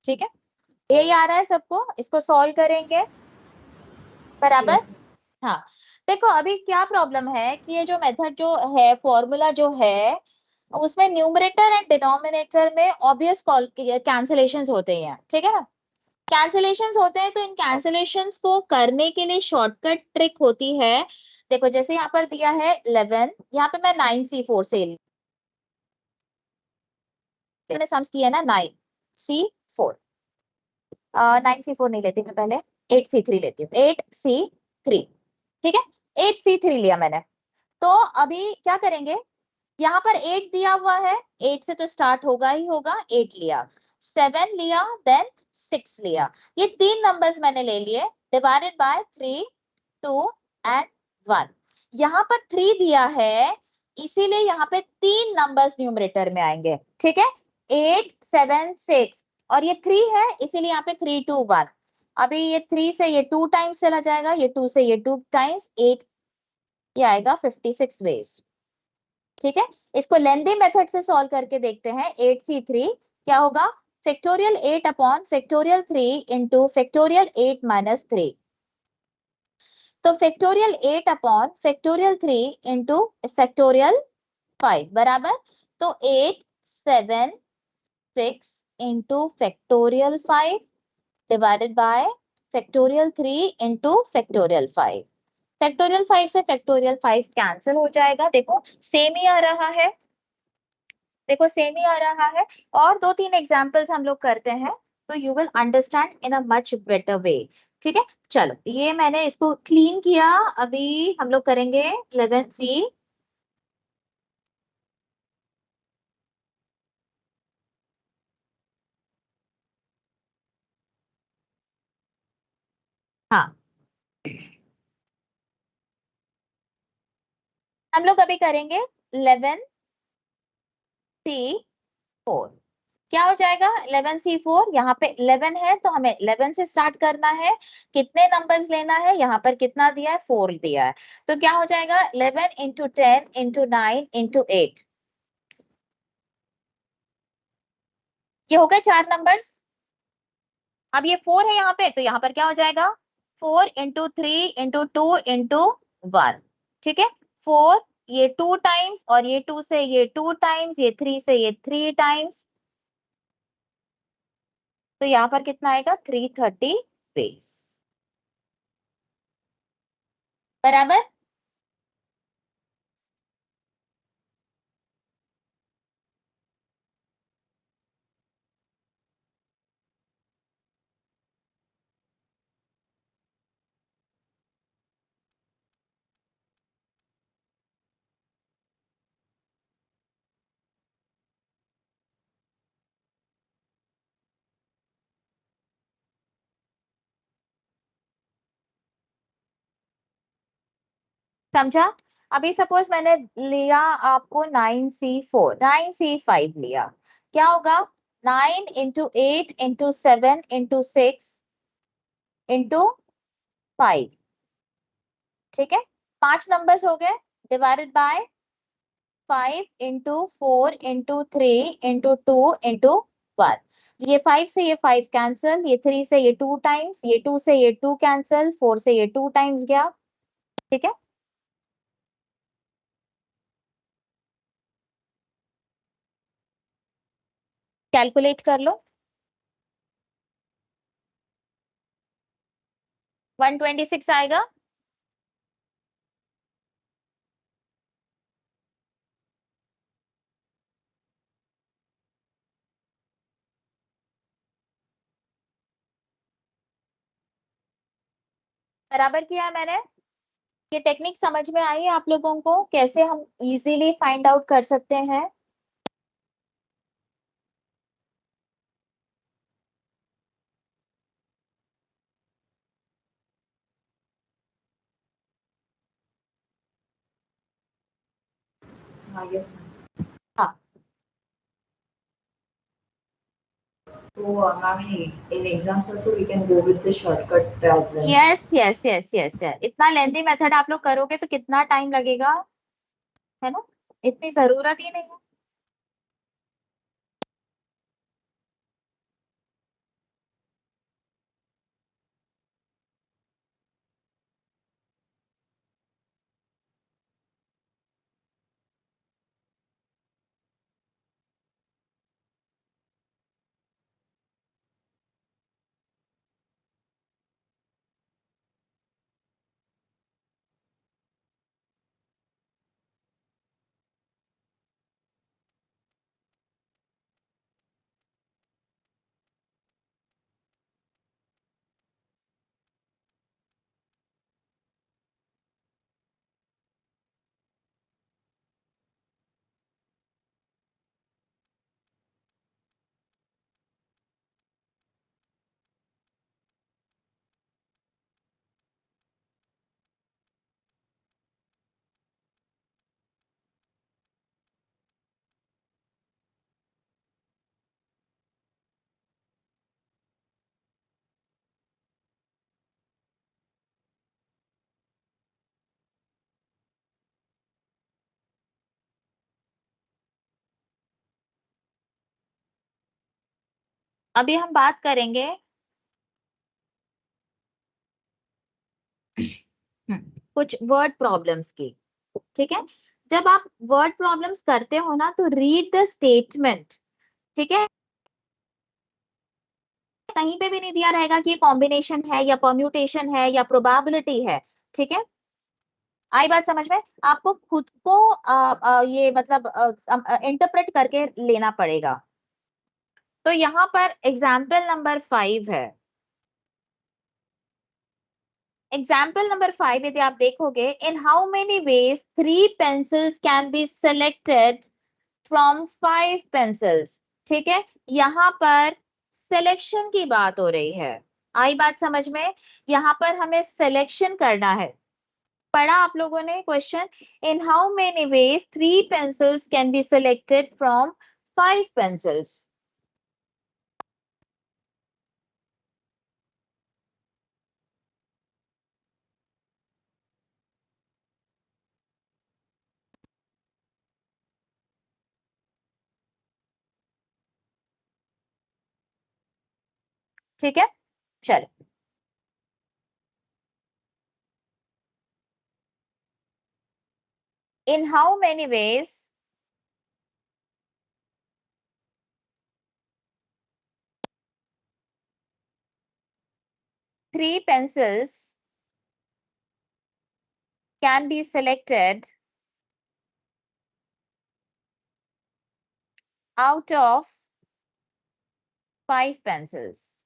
ठीक है, यही आ रहा है सबको, इसको सॉल्व करेंगे बराबर। Yes. हाँ, देखो अभी क्या प्रॉब्लम है कि ये जो मेथड जो है, फॉर्मूला जो है, उसमें न्यूमरेटर एंड डिनोमिनेटर में ऑब्वियस कैंसिलेशंस होते हैं, ठीक है ना। कैंसिलेशंस होते हैं, तो इन कैंसिलेशंस को करने के लिए शॉर्टकट ट्रिक होती है। देखो जैसे यहाँ पर दिया है 11, यहाँ पे मैं 9C4 से, मैंने सम्स किया है ना, 9C4, 9C4 नहीं लेती मैं, पहले 8C3 लेती हूँ, 8C3, ठीक है, 8C3 लिया मैंने। तो अभी क्या करेंगे, यहाँ पर 8 दिया हुआ है, 8 से तो स्टार्ट होगा ही होगा, 8 लिया, 7 लिया, देन 6 लिया, ये 3 नंबर्स मैंने ले लिए, डिवाइडेड बाय 3, 2 एंड 1। यहाँ पर 3 दिया है, इसीलिए यहाँ पे 3 नंबर्स न्यूमरेटर में आएंगे, ठीक है, 8, 7, 6, और ये 3 है, इसीलिए यहाँ पे 3, 2, 1। अभी ये 3 से ये 2 टाइम्स चला जाएगा, ये 2 से ये 2 टाइम्स, 8, ये आएगा 56 वेज, ठीक है। इसको लेंदी मेथड से सॉल्व करके देखते हैं। 8c3 क्या होगा, factorial 8 upon factorial 3 into factorial 8 minus 3। तो factorial 8 upon factorial 3 into factorial 5 बराबर, तो 8, 7, 6 into factorial 5 divided by factorial 3 into factorial 5। Factorial 5 से फैक्टोरियल 5 कैंसिल हो जाएगा, देखो सेम ही आ रहा है, देखो सेम ही आ रहा है। और 2-3 एग्जांपल्स हम लोग करते हैं, तो you will understand in a much better way, ठीक है। चलो ये मैंने इसको क्लीन किया, अभी हम लोग करेंगे 11C। हाँ, हम लोग अभी करेंगे 11C4। क्या हो जाएगा 11C4, यहाँ पे 11 है तो हमें 11 से स्टार्ट करना है, कितने नंबर्स लेना है, यहाँ पर कितना दिया है, 4 दिया है, तो क्या हो जाएगा 11 इंटू 10 इंटू 9 इंटू 8, ये हो गए 4 नंबर्स। अब ये 4 है यहाँ पे, तो यहाँ पर क्या हो जाएगा 4 इंटू 3 इंटू 2 इंटू 1, ठीक है। 4, ये 2 टाइम्स, और ये 2 से ये 2 टाइम्स, ये 3 से ये 3 टाइम्स, तो यहाँ पर कितना आएगा 330 बेस, बराबर। समझा। अभी सपोज मैंने लिया आपको 9C4, 9C5 लिया, क्या होगा 9 इंटू 8 इंटू 7 इंटू 6 इंटू 5, ठीक है, 5 नंबर्स हो गए, divided by 5 into 4 into 3 into 2 into 1। ये 5 से ये 5 कैंसिल, ये 3 से ये 2 टाइम्स, ये 2 से ये 2 कैंसिल, 4 से ये 2 टाइम्स गया, ठीक है। कैलकुलेट कर लो, 126 आएगा। बराबर किया है मैंने। ये टेक्निक समझ में आई है आप लोगों को, कैसे हम इजीली फाइंड आउट कर सकते हैं। हाँ, yes, ma'am. हाँ, So, ma'am, in exams also we can go with the shortcut as well. Yes yes yes yes yes, इतना लेंथी मेथड आप लोग करोगे तो कितना टाइम लगेगा, है ना, इतनी जरूरत ही नहीं है। अभी हम बात करेंगे कुछ वर्ड प्रॉब्लम्स की। ठीक है, जब आप वर्ड प्रॉब्लम्स करते हो ना तो रीड द स्टेटमेंट। ठीक है, कहीं पे भी नहीं दिया रहेगा कि ये कॉम्बिनेशन है या परम्यूटेशन है या प्रोबेबिलिटी है। ठीक है, आई बात समझ में? आपको खुद को ये मतलब इंटरप्रेट करके लेना पड़ेगा। तो यहाँ पर एग्जाम्पल नंबर 5 है। एग्जाम्पल नंबर 5 यदि आप देखोगे, in how many ways 3 pencils can be selected from 5 pencils. ठीक है, यहाँ पर सिलेक्शन की बात हो रही है। आई बात समझ में? यहाँ पर हमें सिलेक्शन करना है। पढ़ा आप लोगों ने question, in how many ways 3 pencils can be selected from 5 pencils. ठीक है, चलो। In how many ways 3 pencils can be selected out of 5 pencils?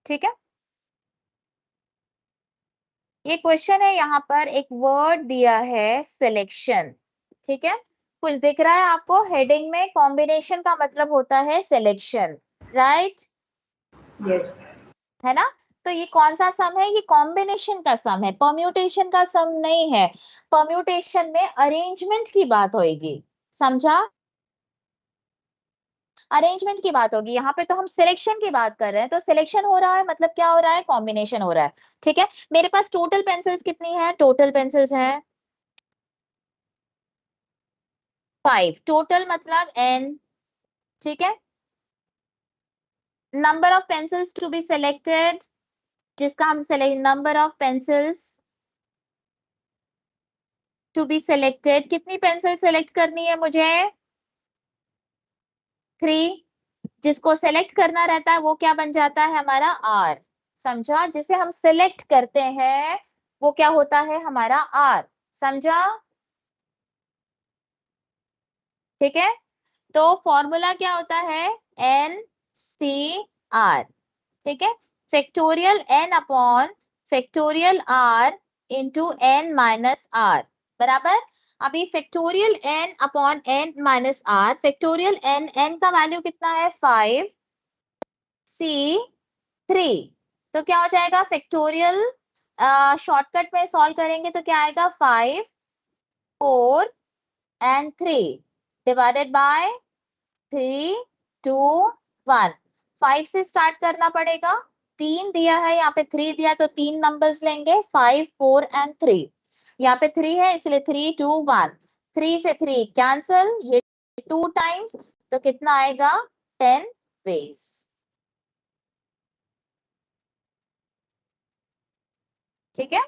ठीक है, ये क्वेश्चन है, यहाँ पर एक वर्ड दिया है सिलेक्शन। ठीक है, कुछ दिख रहा है आपको हेडिंग में, कॉम्बिनेशन का मतलब होता है सिलेक्शन, राइट? यस, है ना? तो ये कौन सा सम है? ये कॉम्बिनेशन का सम है, परम्यूटेशन का सम नहीं है। परम्यूटेशन में अरेंजमेंट की बात होगी, समझा? अरेंजमेंट की बात होगी, यहाँ पे तो हम सिलेक्शन की बात कर रहे हैं। तो सिलेक्शन हो रहा है मतलब क्या हो रहा है? कॉम्बिनेशन हो रहा है। ठीक है, मेरे पास टोटल पेंसिल्स कितनी है? टोटल पेंसिल्स है 5, टोटल मतलब n। ठीक है, number of pencils to be selected, जिसका हम number of pencils to be selected, कितनी पेंसिल सिलेक्ट करनी है मुझे? 3। जिसको सेलेक्ट करना रहता है वो क्या बन जाता है हमारा? R। समझा? जिसे हम सिलेक्ट करते हैं वो क्या होता है? हमारा R। समझा? ठीक है, तो फॉर्मूला क्या होता है? NCR। ठीक है, factorial n upon factorial r into n minus r बराबर। अभी factorial n upon n minus r, factorial n का वैल्यू कितना है? 5C3। तो क्या हो जाएगा? फैक्टोरियल शॉर्टकट में सॉल्व करेंगे तो क्या आएगा? 5, 4 एंड 3 डिवाइडेड बाय 3, 2, 1। 5 से स्टार्ट करना पड़ेगा, 3 दिया है यहाँ पे, 3 दिया तो 3 नंबर्स लेंगे, 5, 4 एंड 3। यहाँ पे 3 है इसलिए 3, 2, 1। 3 से 3 कैंसल, ये 2 टाइम्स, तो कितना आएगा? 10 वेज। ठीक है,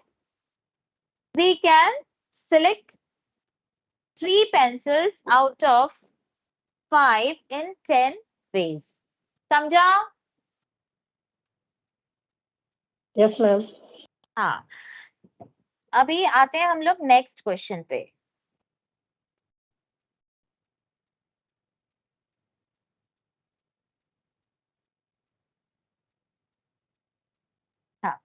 we can select 3 pencils out of 5 in 10 ways। समझा? Yes ma'am. हाँ, अभी आते हैं हम लोग नेक्स्ट क्वेश्चन पे। हाँ,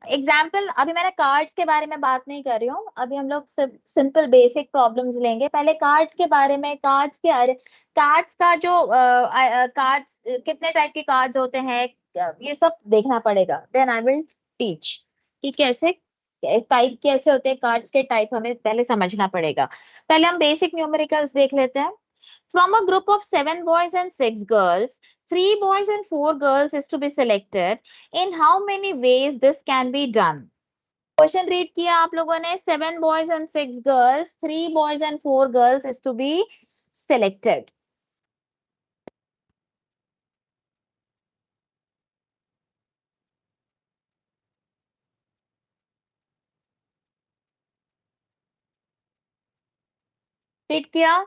एग्जाम्पल, अभी मैंने कार्ड्स के बारे में बात नहीं कर रही हूँ, अभी हम लोग सिंपल बेसिक प्रॉब्लम्स लेंगे। पहले कार्ड्स के बारे में, कार्ड्स का जो कार्ड्स कितने टाइप के कार्ड्स होते हैं ये सब देखना पड़ेगा। देन आई विल टीच कि कैसे टाइप कैसे होते हैं कार्ड्स के टाइप, हमें पहले समझना पड़ेगा। पहले हम बेसिक न्यूमेरिकल्स देख लेते हैं। From a group of 7 boys and 6 girls, 3 boys and 4 girls is to be selected. In how many ways this can be done? Question read किया आप लोगों ने, 7 boys and 6 girls, 3 boys and 4 girls is to be selected. Fit किया?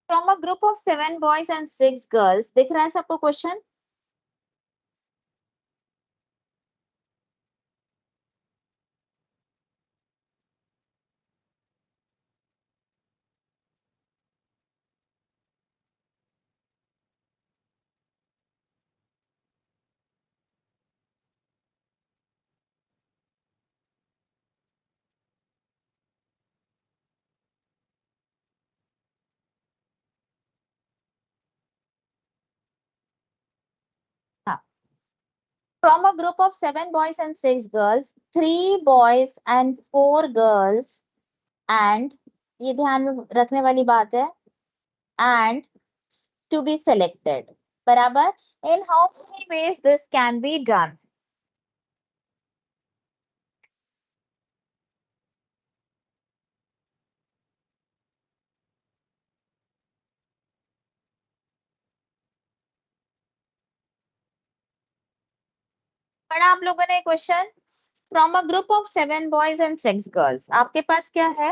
From a group of 7 boys and 6 girls, दिख रहा है सबको question? From a group of 7 boys and 6 girls, 3 boys and 4 girls, and ये ध्यान में रखने वाली बात है, and to be selected. बराबर? In how many ways this can be done? पढ़ा आप लोगों ने question? From a group of 7 boys and 6 girls. आपके पास क्या है?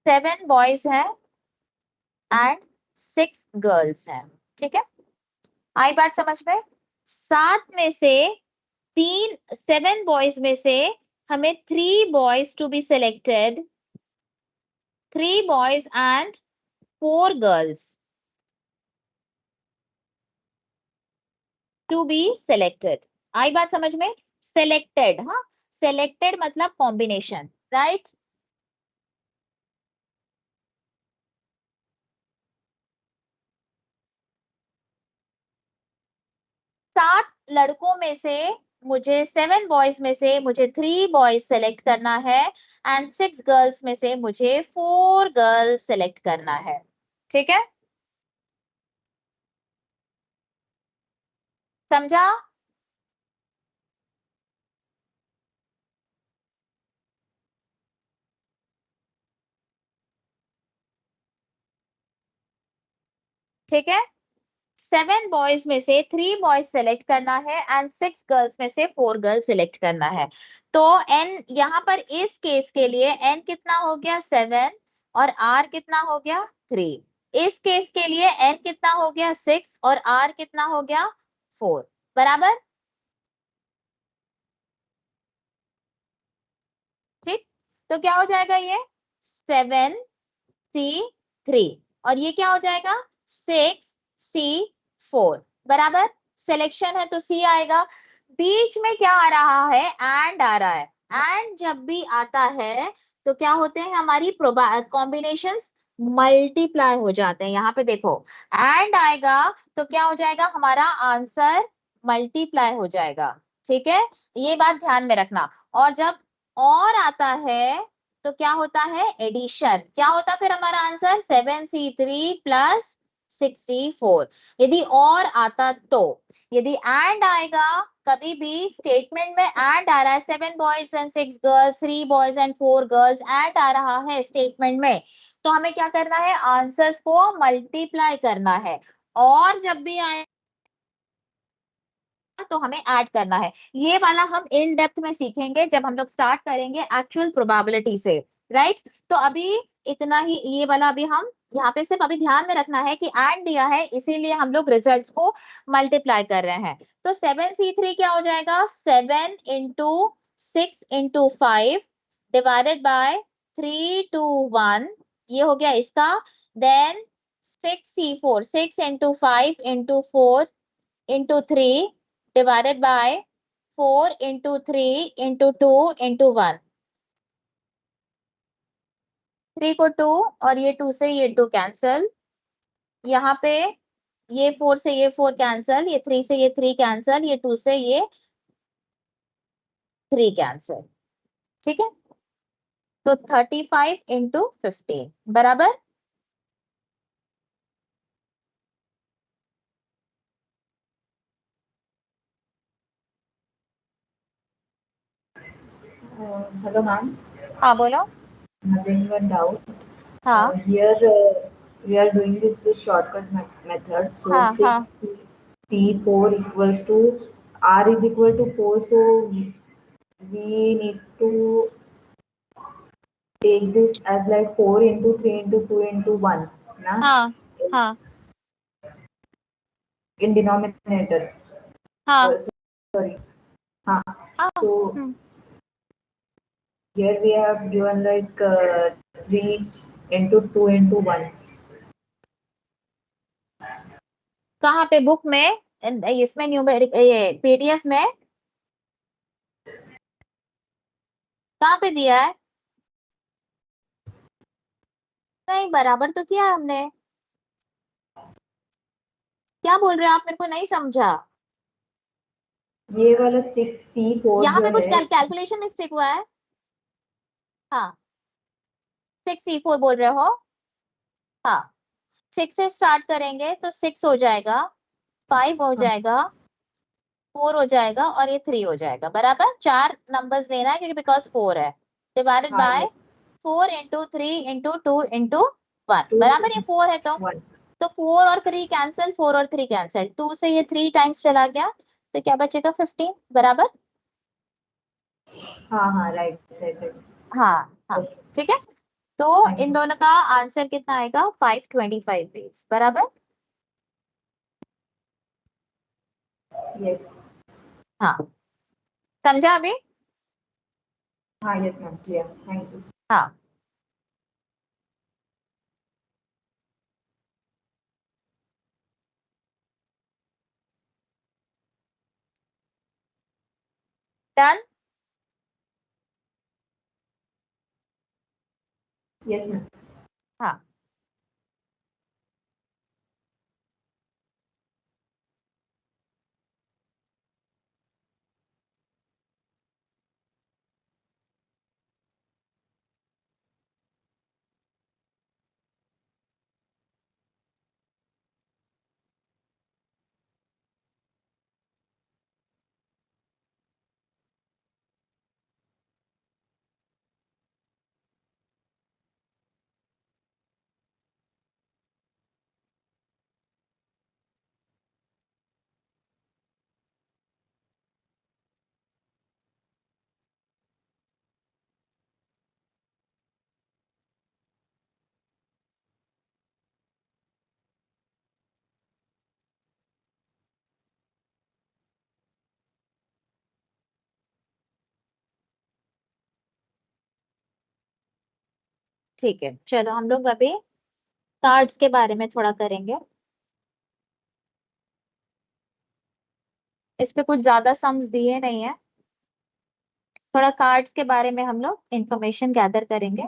7 boys हैं and 6 girls हैं. ठीक है? आई बात समझ में? 7 में से 7 boys में से हमें 3 boys to be selected, 3 boys and 4 girls to be selected. आई बात समझ में? Selected, हाँ, selected मतलब combination, right? सात लड़कों में से मुझे 7 बॉयज में से मुझे 3 बॉयज सेलेक्ट करना है एंड 6 गर्ल्स में से मुझे 4 गर्ल्स सेलेक्ट करना है. ठीक है? समझा? ठीक है? 7 बॉयज में से 3 बॉयज सेलेक्ट करना है एंड 6 गर्ल्स में से 4 गर्ल्स सेलेक्ट करना है. तो n यहाँ पर इस केस के लिए n कितना हो गया? 7 और r कितना हो गया? 3. इस केस के लिए n कितना हो गया? 6 और r कितना हो गया? 4. बराबर? ठीक, तो क्या हो जाएगा? ये 7C3 और ये क्या हो जाएगा? 6C4. बराबर? सिलेक्शन है तो C आएगा. बीच में क्या आ रहा है? एंड आ रहा है. एंड जब भी आता है तो क्या होते हैं? हमारी कॉम्बिनेशंस मल्टीप्लाई हो जाते हैं. यहाँ पे देखो, एंड आएगा तो क्या हो जाएगा? हमारा आंसर मल्टीप्लाई हो जाएगा. ठीक है, ये बात ध्यान में रखना. और जब और आता है तो क्या होता है एडिशन। क्या होता फिर हमारा आंसर 7C3 प्लस 6C4। यदि और आता तो, यदि एंड आएगा, कभी भी स्टेटमेंट में एंड आ रहा है 7 boys and 6 girls, 3 boys and 4 girls, and आ रहा है स्टेटमेंट में, तो हमें क्या करना है आंसर्स को मल्टीप्लाई करना है। और जब भी आए तो हमें ऐड करना है। ये वाला हम इन डेप्थ में सीखेंगे जब हम लोग स्टार्ट करेंगे एक्चुअल प्रोबेबिलिटी से, राइट। तो अभी इतना ही, ये वाला अभी हम यहाँ पे सिर्फ अभी ध्यान में रखना है कि एंड दिया है, इसीलिए हम लोग रिजल्ट्स को मल्टीप्लाई कर रहे हैं। तो 7C3 क्या हो जाएगा 7 इंटू 6 इंटू 5 डिवाइडेड बाय 3 2 1, ये हो गया इसका। Then 6C4 6 into 5 into 4 into 3 divided by 4 into 3 into 2 into 1। 3 को 2 और ये 2 से ये 2 कैंसल, यहाँ पे ये 4 से ये 4 कैंसल, ये 3 से ये 3 कैंसल, ये 2 से ये 3 कैंसल, ठीक है। तो 35 इंटू 15 बराबर। Hello, ma'am. हाँ बोलो। Having one doubt. हाँ Here we are doing this with shortcut method. So हाँ हाँ 6C4 equals to R is equal to 4. So we need to take this as like 4 into 3 into 2 into 1. Na? हाँ हाँ In denominator. हाँ Sorry. हाँ. हाँ So here we have given like 3 into 2 into 1. कहाँ पे book में, इसमें numeric ये पीडीएफ में कहाँ पे दिया है? नहीं, बराबर तो किया हमने। क्या बोल रहे हो आप, मेरे को नहीं समझा। ये वाला 6C4 यहाँ पे जो कुछ है कैलकुलेशन मिस्टेक हुआ है। हाँ 6C4 बोल रहे हो। हाँ 6 से स्टार्ट करेंगे तो 6 हो जाएगा, 5 हो जाएगा, 4 हो जाएगा और ये 3 हो जाएगा। बराबर 4 नंबर्स लेना है क्योंकि बिकॉज 4 है। डिवाइडेड हाँ बाय ये 4 इंटू 3 इंटू 2 इंटू 1। 2 बराबर ये 4 है तो 1. 4 और 3 कैंसिल, 4 और 3 कैंसिल, 2 से ये 3 टाइम्स चला गया तो क्या बचेगा 15। बराबर। हाँ हाँ राइट राइट राइट. हाँ हाँ Okay. ठीक है। तो Thank इन you. दोनों का आंसर कितना आएगा 525 डेज। बराबर। Yes. हाँ समझा अभी। हाँ yes ma'am, clear. Thank you. हाँ डन। Yes ma'am. हाँ ठीक है, चलो हम लोग अभी कार्ड्स के बारे में थोड़ा करेंगे। इस पे कुछ ज्यादा सम्स दिए नहीं है, थोड़ा कार्ड्स के बारे में हम लोग इंफॉर्मेशन गैदर करेंगे।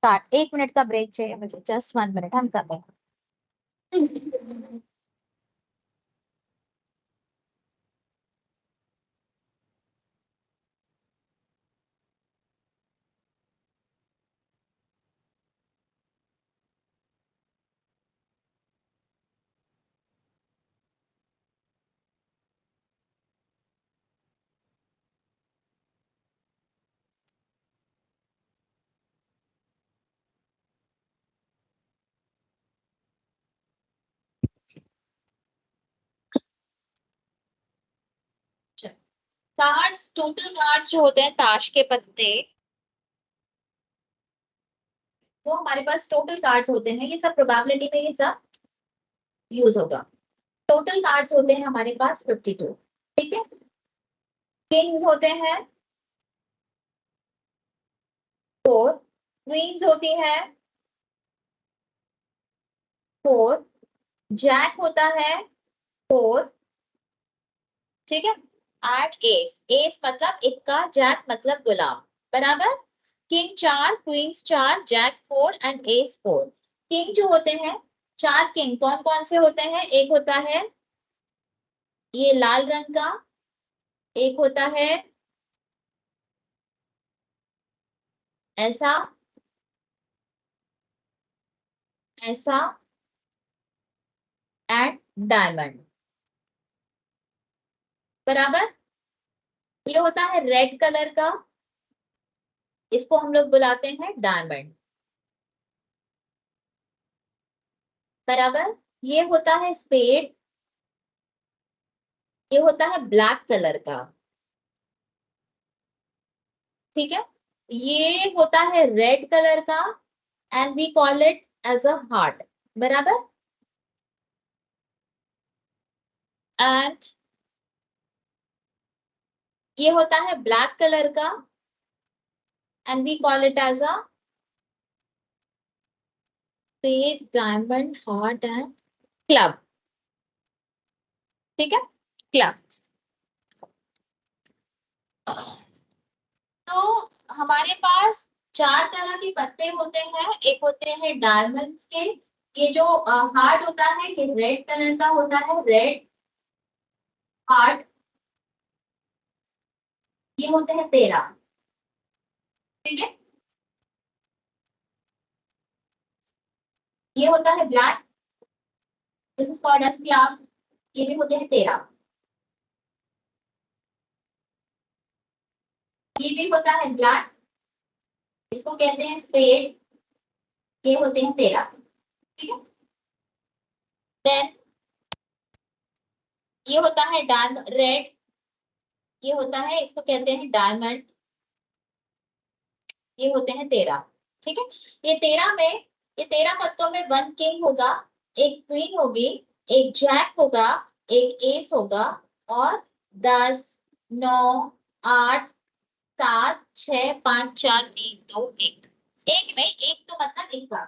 स्टार्ट। 1 मिनट का ब्रेक चाहिए मुझे, जस्ट 1 मिनट, हम कर रहे हैं। कार्ड्स, टोटल कार्ड्स जो होते हैं ताश के पत्ते, वो हमारे पास टोटल कार्ड्स होते हैं, ये सब प्रोबेबिलिटी में ये सब यूज होगा। टोटल कार्ड्स होते हैं हमारे पास 52, ठीक है। किंग्स होते हैं 4, क्वींस होती है 4, जैक होता है 4, ठीक है। एंड एस, एस मतलब इक्का, जैक मतलब गुलाम, बराबर। King 4, queens 4, jack 4 and ace 4। King जो होते हैं, 4 किंग कौन कौन से होते हैं? एक होता है ये लाल रंग का, एक होता है ऐसा, ऐसा एंड डायमंड, बराबर। ये होता है रेड कलर का, इसको हम लोग बुलाते हैं डायमंड, बराबर। ये होता है स्पेड, ये होता है ब्लैक कलर का, ठीक है। ये होता है रेड कलर का and we call it as a heart, बराबर। एंड ये होता है ब्लैक कलर का and we call it as a spade, diamond, heart and club, ठीक है, क्लब। तो हमारे पास 4 तरह के पत्ते होते हैं। एक होते हैं डायमंड्स के, ये जो हार्ट होता है ये रेड कलर का होता है, रेड हार्ट। ये होते हैं 13, ठीक है। ये होता है black, this is called as club, ये भी होते हैं 13। ये भी होता है ब्लैक, इसको कहते हैं स्पेड, ये होते हैं 13, ठीक है। देन ये होता है डायमंड रेड, ये होता है, इसको कहते हैं डायमंड, ये होते हैं 13, ठीक है। ये 13 में, ये 13 पत्तों में 1 किंग होगा, एक क्वीन होगी, एक जैक होगा, एक एस होगा, और 10, 9, 8, 7, 6, 5, 4, 3, 2, 1। एक में एक तो मतलब एक का,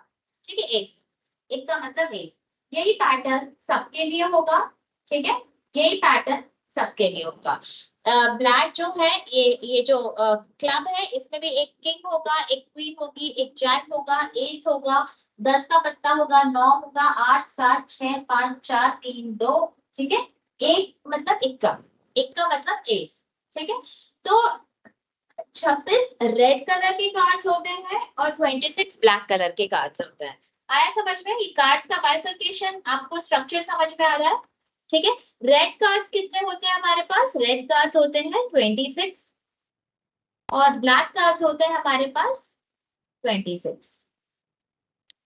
ठीक है, एस, एक का मतलब एस। यही पैटर्न सबके लिए होगा, ठीक है, यही पैटर्न सबके लिए होगा। ब्लैक जो है, ये जो क्लब है, इसमें भी एक किंग होगा, एक क्वीन होगी, एक जैक होगा, एस होगा, 10 का पत्ता होगा, 9 होगा, 8, 7, 6, 5, 4, 3, 2, ठीक है। एक मतलब इक्का, इक्का मतलब एस, ठीक है। तो 26 रेड कलर के कार्ड्स होते हैं और 26 ब्लैक कलर के कार्ड्स होते हैं। आया समझ में? ये कार्ड्स का बाइफरकेशन, आपको स्ट्रक्चर समझ में आ रहा है, ठीक है। रेड कार्ड्स कितने होते हैं हमारे पास? रेड कार्ड्स होते हैं 26 और ब्लैक कार्ड्स होते हैं हमारे पास 26,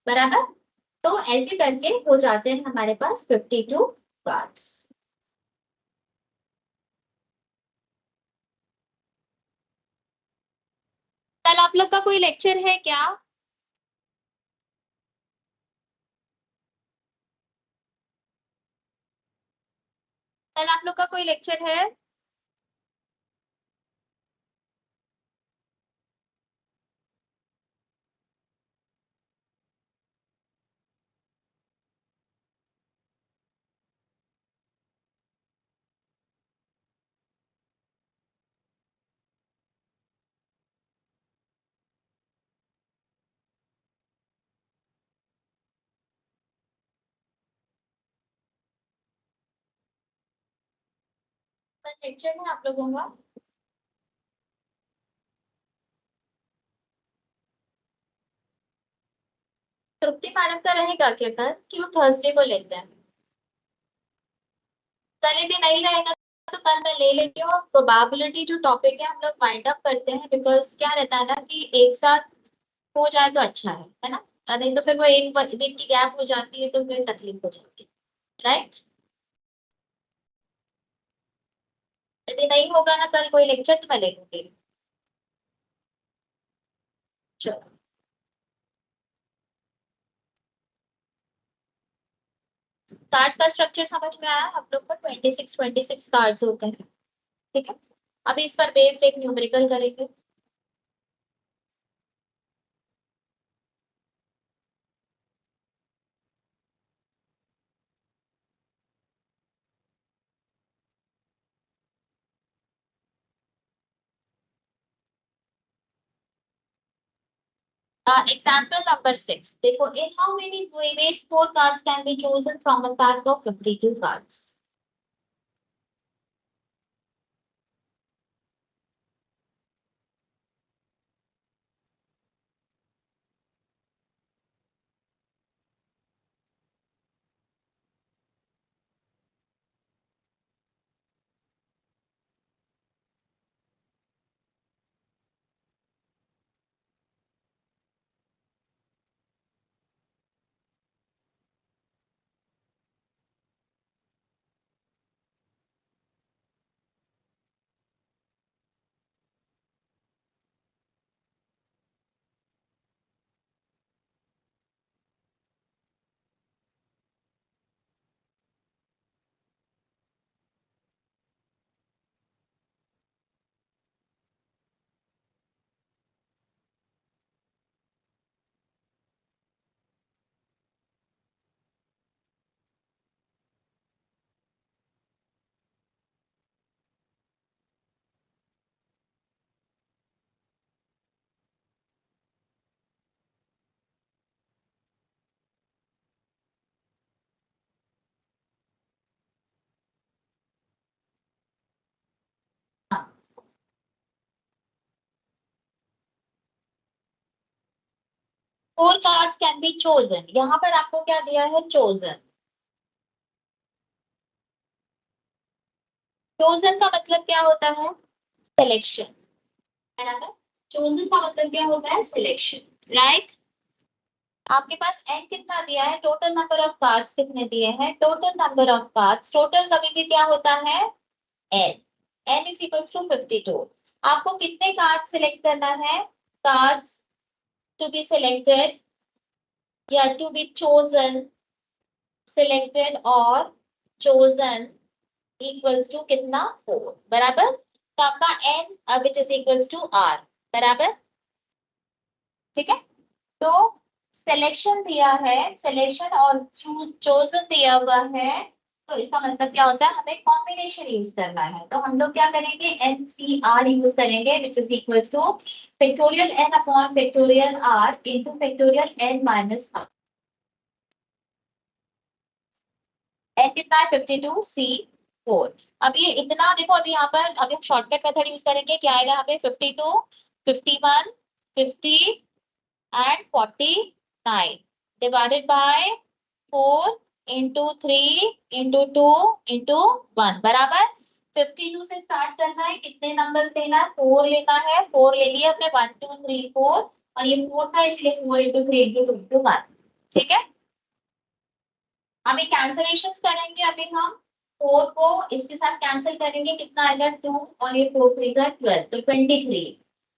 बराबर। तो ऐसे करके हो जाते हैं हमारे पास 52 कार्ड्स। कल आप लोग का कोई लेक्चर है क्या? कल आप लोग का कोई लेक्चर है? कल लेक्चर है आप लोगों का? तृप्ति मैडम का रहेगा क्या कल, कि वो थर्सडे को लेते हैं? कल यदि नहीं रहेगा तो कल मैं ले लेती हूँ। प्रोबेबिलिटी जो टॉपिक है हम लोग वाइंड अप करते हैं, बिकॉज क्या रहता है ना कि एक साथ हो जाए तो अच्छा है ना? नहीं तो फिर वो एक वीक की गैप हो जाती है तो फिर तकलीफ हो जाती है, राइट? यदि नहीं होगा ना कल कोई लेक्चर तो मैं ले लूंगी। चलो, कार्ड्स का स्ट्रक्चर समझ में आया हम लोग को? 26 कार्ड्स होते हैं, ठीक है। अभी इस पर बेस्ड एक न्यूमेरिकल करेंगे। Example number 6. देखो, in how many ways 4 cards can be chosen from a pack of 52 cards? हाँ, 4 cards can be chosen. यहाँ पर आपको क्या दिया है? chosen. chosen का मतलब क्या होता है? selection, है ना? chosen का मतलब क्या होता है? selection, right? आपके पास n कितना दिया है? टोटल नंबर ऑफ कार्ड्स कितने दिए हैं? Total number of cards, total कभी भी क्या होता है? n. n is equals to 52. आपको कितने कार्ड सिलेक्ट करना है? कार्ड्स टू बी सिलेक्टेड या टू बी चोजन, सिलेक्टेड और चोजन इक्वल्स टू कितना? 4, बराबर। तो आपका n which is equals to r, बराबर, ठीक है। तो सिलेक्शन दिया है, सिलेक्शन और चोजन दिया हुआ है, तो इसका मतलब क्या होता है? हमें कॉम्बिनेशन यूज करना है। तो हम लोग क्या करेंगे? NCR यूज करेंगे, विच is equals two factorial n upon factorial r into factorial n minus r। n कितना है? 52, C4। अब ये इतना देखो, अभी यहाँ पर अभी हम शॉर्टकट मेथड यूज करेंगे। क्या आएगा यहाँ पे? 52, 51, 50 and 49 divided by 4 into 3 into 2 into 1, बराबर। 52 से स्टार्ट करना है, कितने नंबर लेना है? 4 लेना है। 4 ले लिए हमने, 1 2 3 4, और ये 4 था इसलिए 4 into 3 into 2 into 1, ठीक है। अभी कैंसलेशन करेंगे, अभी हम 4 को इसके साथ कैंसिल करेंगे, कितना आएगा? 2, और ये 4 3 12, तो 23।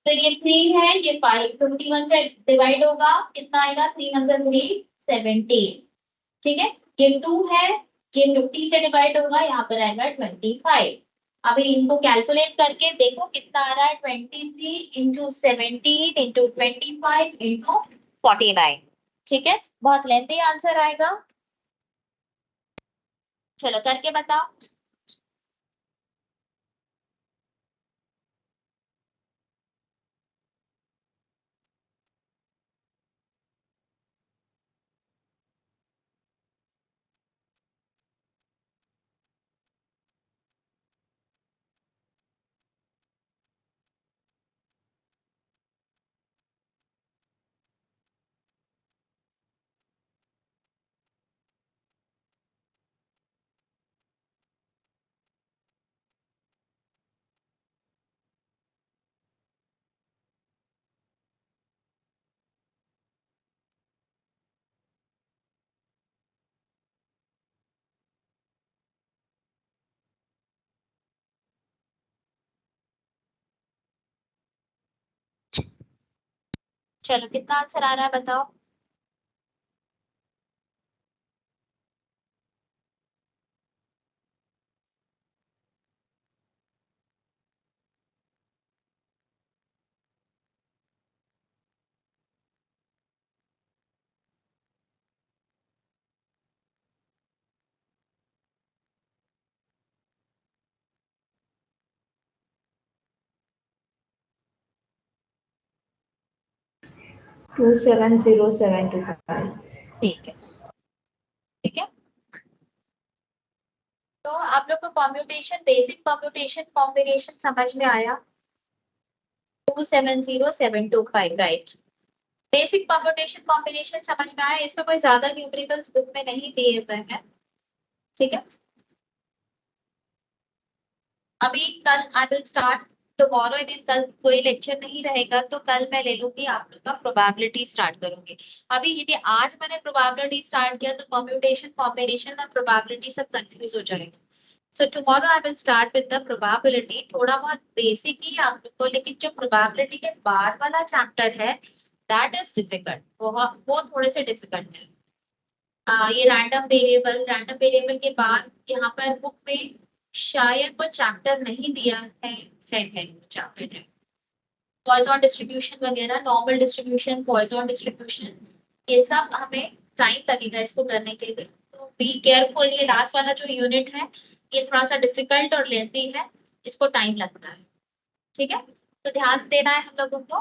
फिर ये 3 है, ये 5 51 से डिवाइड होगा, कितना आएगा? 3 नंबर 3 17, ठीक है। ये 2 है, ये 50 से डिवाइड होगा, यहाँ पर आएगा 25। अभी इनको कैलकुलेट करके देखो कितना आ रहा है? 23 इंटू 17 इंटू 25 इंटू 49, ठीक है। बहुत लेंथी आंसर आएगा, चलो करके बताओ। चलो कितना आंसर आ रहा है बताओ। टू 70725। ठीक है, ठीक है। तो आप लोग को कॉम्प्यूटेशन, बेसिक कॉम्प्यूटेशन कॉम्बिनेशन समझ में आया। 270725, राइट। बेसिक कॉम्प्यूटेशन कॉम्बिनेशन समझ में आया। इसमें कोई ज्यादा न्यूमेरिकल्स बुक में नहीं दिए हुए हैं, ठीक है। अभी कल आई विल स्टार्ट टुमारो, यदि कल कोई लेक्चर नहीं रहेगा तो कल मैं ले लूंगी आप लोग का प्रोबेबिलिटी स्टार्ट करूंगी। अभी यदि आज मैंने प्रोबेबिलिटी स्टार्ट किया तो कॉम्प्यूटेशन कॉम्बिनेशन और प्रोबेबिलिटी सब कंफ्यूज हो जाएगा। So tomorrow I will start with the probability, थोड़ा बहुत बेसिक ही आप लोग को, लेकिन जो प्रोबेबिलिटी के बाद वाला चैप्टर है दैट इज डिफिकल्ट, वो थोड़े से डिफिकल्ट है। ये रैंडम वेरिएबल के बाद यहाँ पर बुक में शायद वो चैप्टर नहीं दिया है, वो चैप्टर है पॉइजन डिस्ट्रीब्यूशन वगैरह, नॉर्मल डिस्ट्रीब्यूशन, पॉइजन डिस्ट्रीब्यूशन, ये सब हमें टाइम लगेगा इसको करने के लिए। तो बी केयरफुल, ये लास्ट वाला जो यूनिट है ये थोड़ा सा डिफिकल्ट और लेंथी है, इसको टाइम लगता है, ठीक है। तो ध्यान देना है हम लोगों को।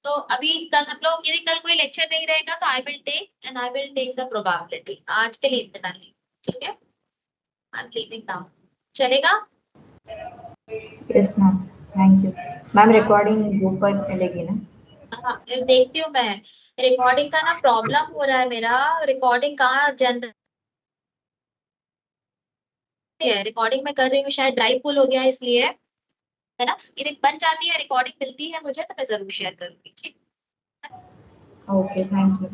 तो अभी कल हम लोग, यदि कल कोई लेक्चर नहीं रहेगा तो I will take the probability. आज के लिए इतना ही, ठीक है। आई एम लीविंग नाउ, चलेगा। Yes ma'am, thank you ma'am. Recording group पर मिलेगी ना? हाँ देखती हूँ मैं, रिकॉर्डिंग का ना प्रॉब्लम हो रहा है मेरा। रिकॉर्डिंग कहाँ जनरल है, रिकॉर्डिंग मैं कर रही हूँ, शायद ड्राइव फुल हो गया है इसलिए, है ना। यदि बन जाती है, रिकॉर्डिंग मिलती है मुझे तो मैं जरूर शेयर करूंगी, ठीक। Okay, thank you.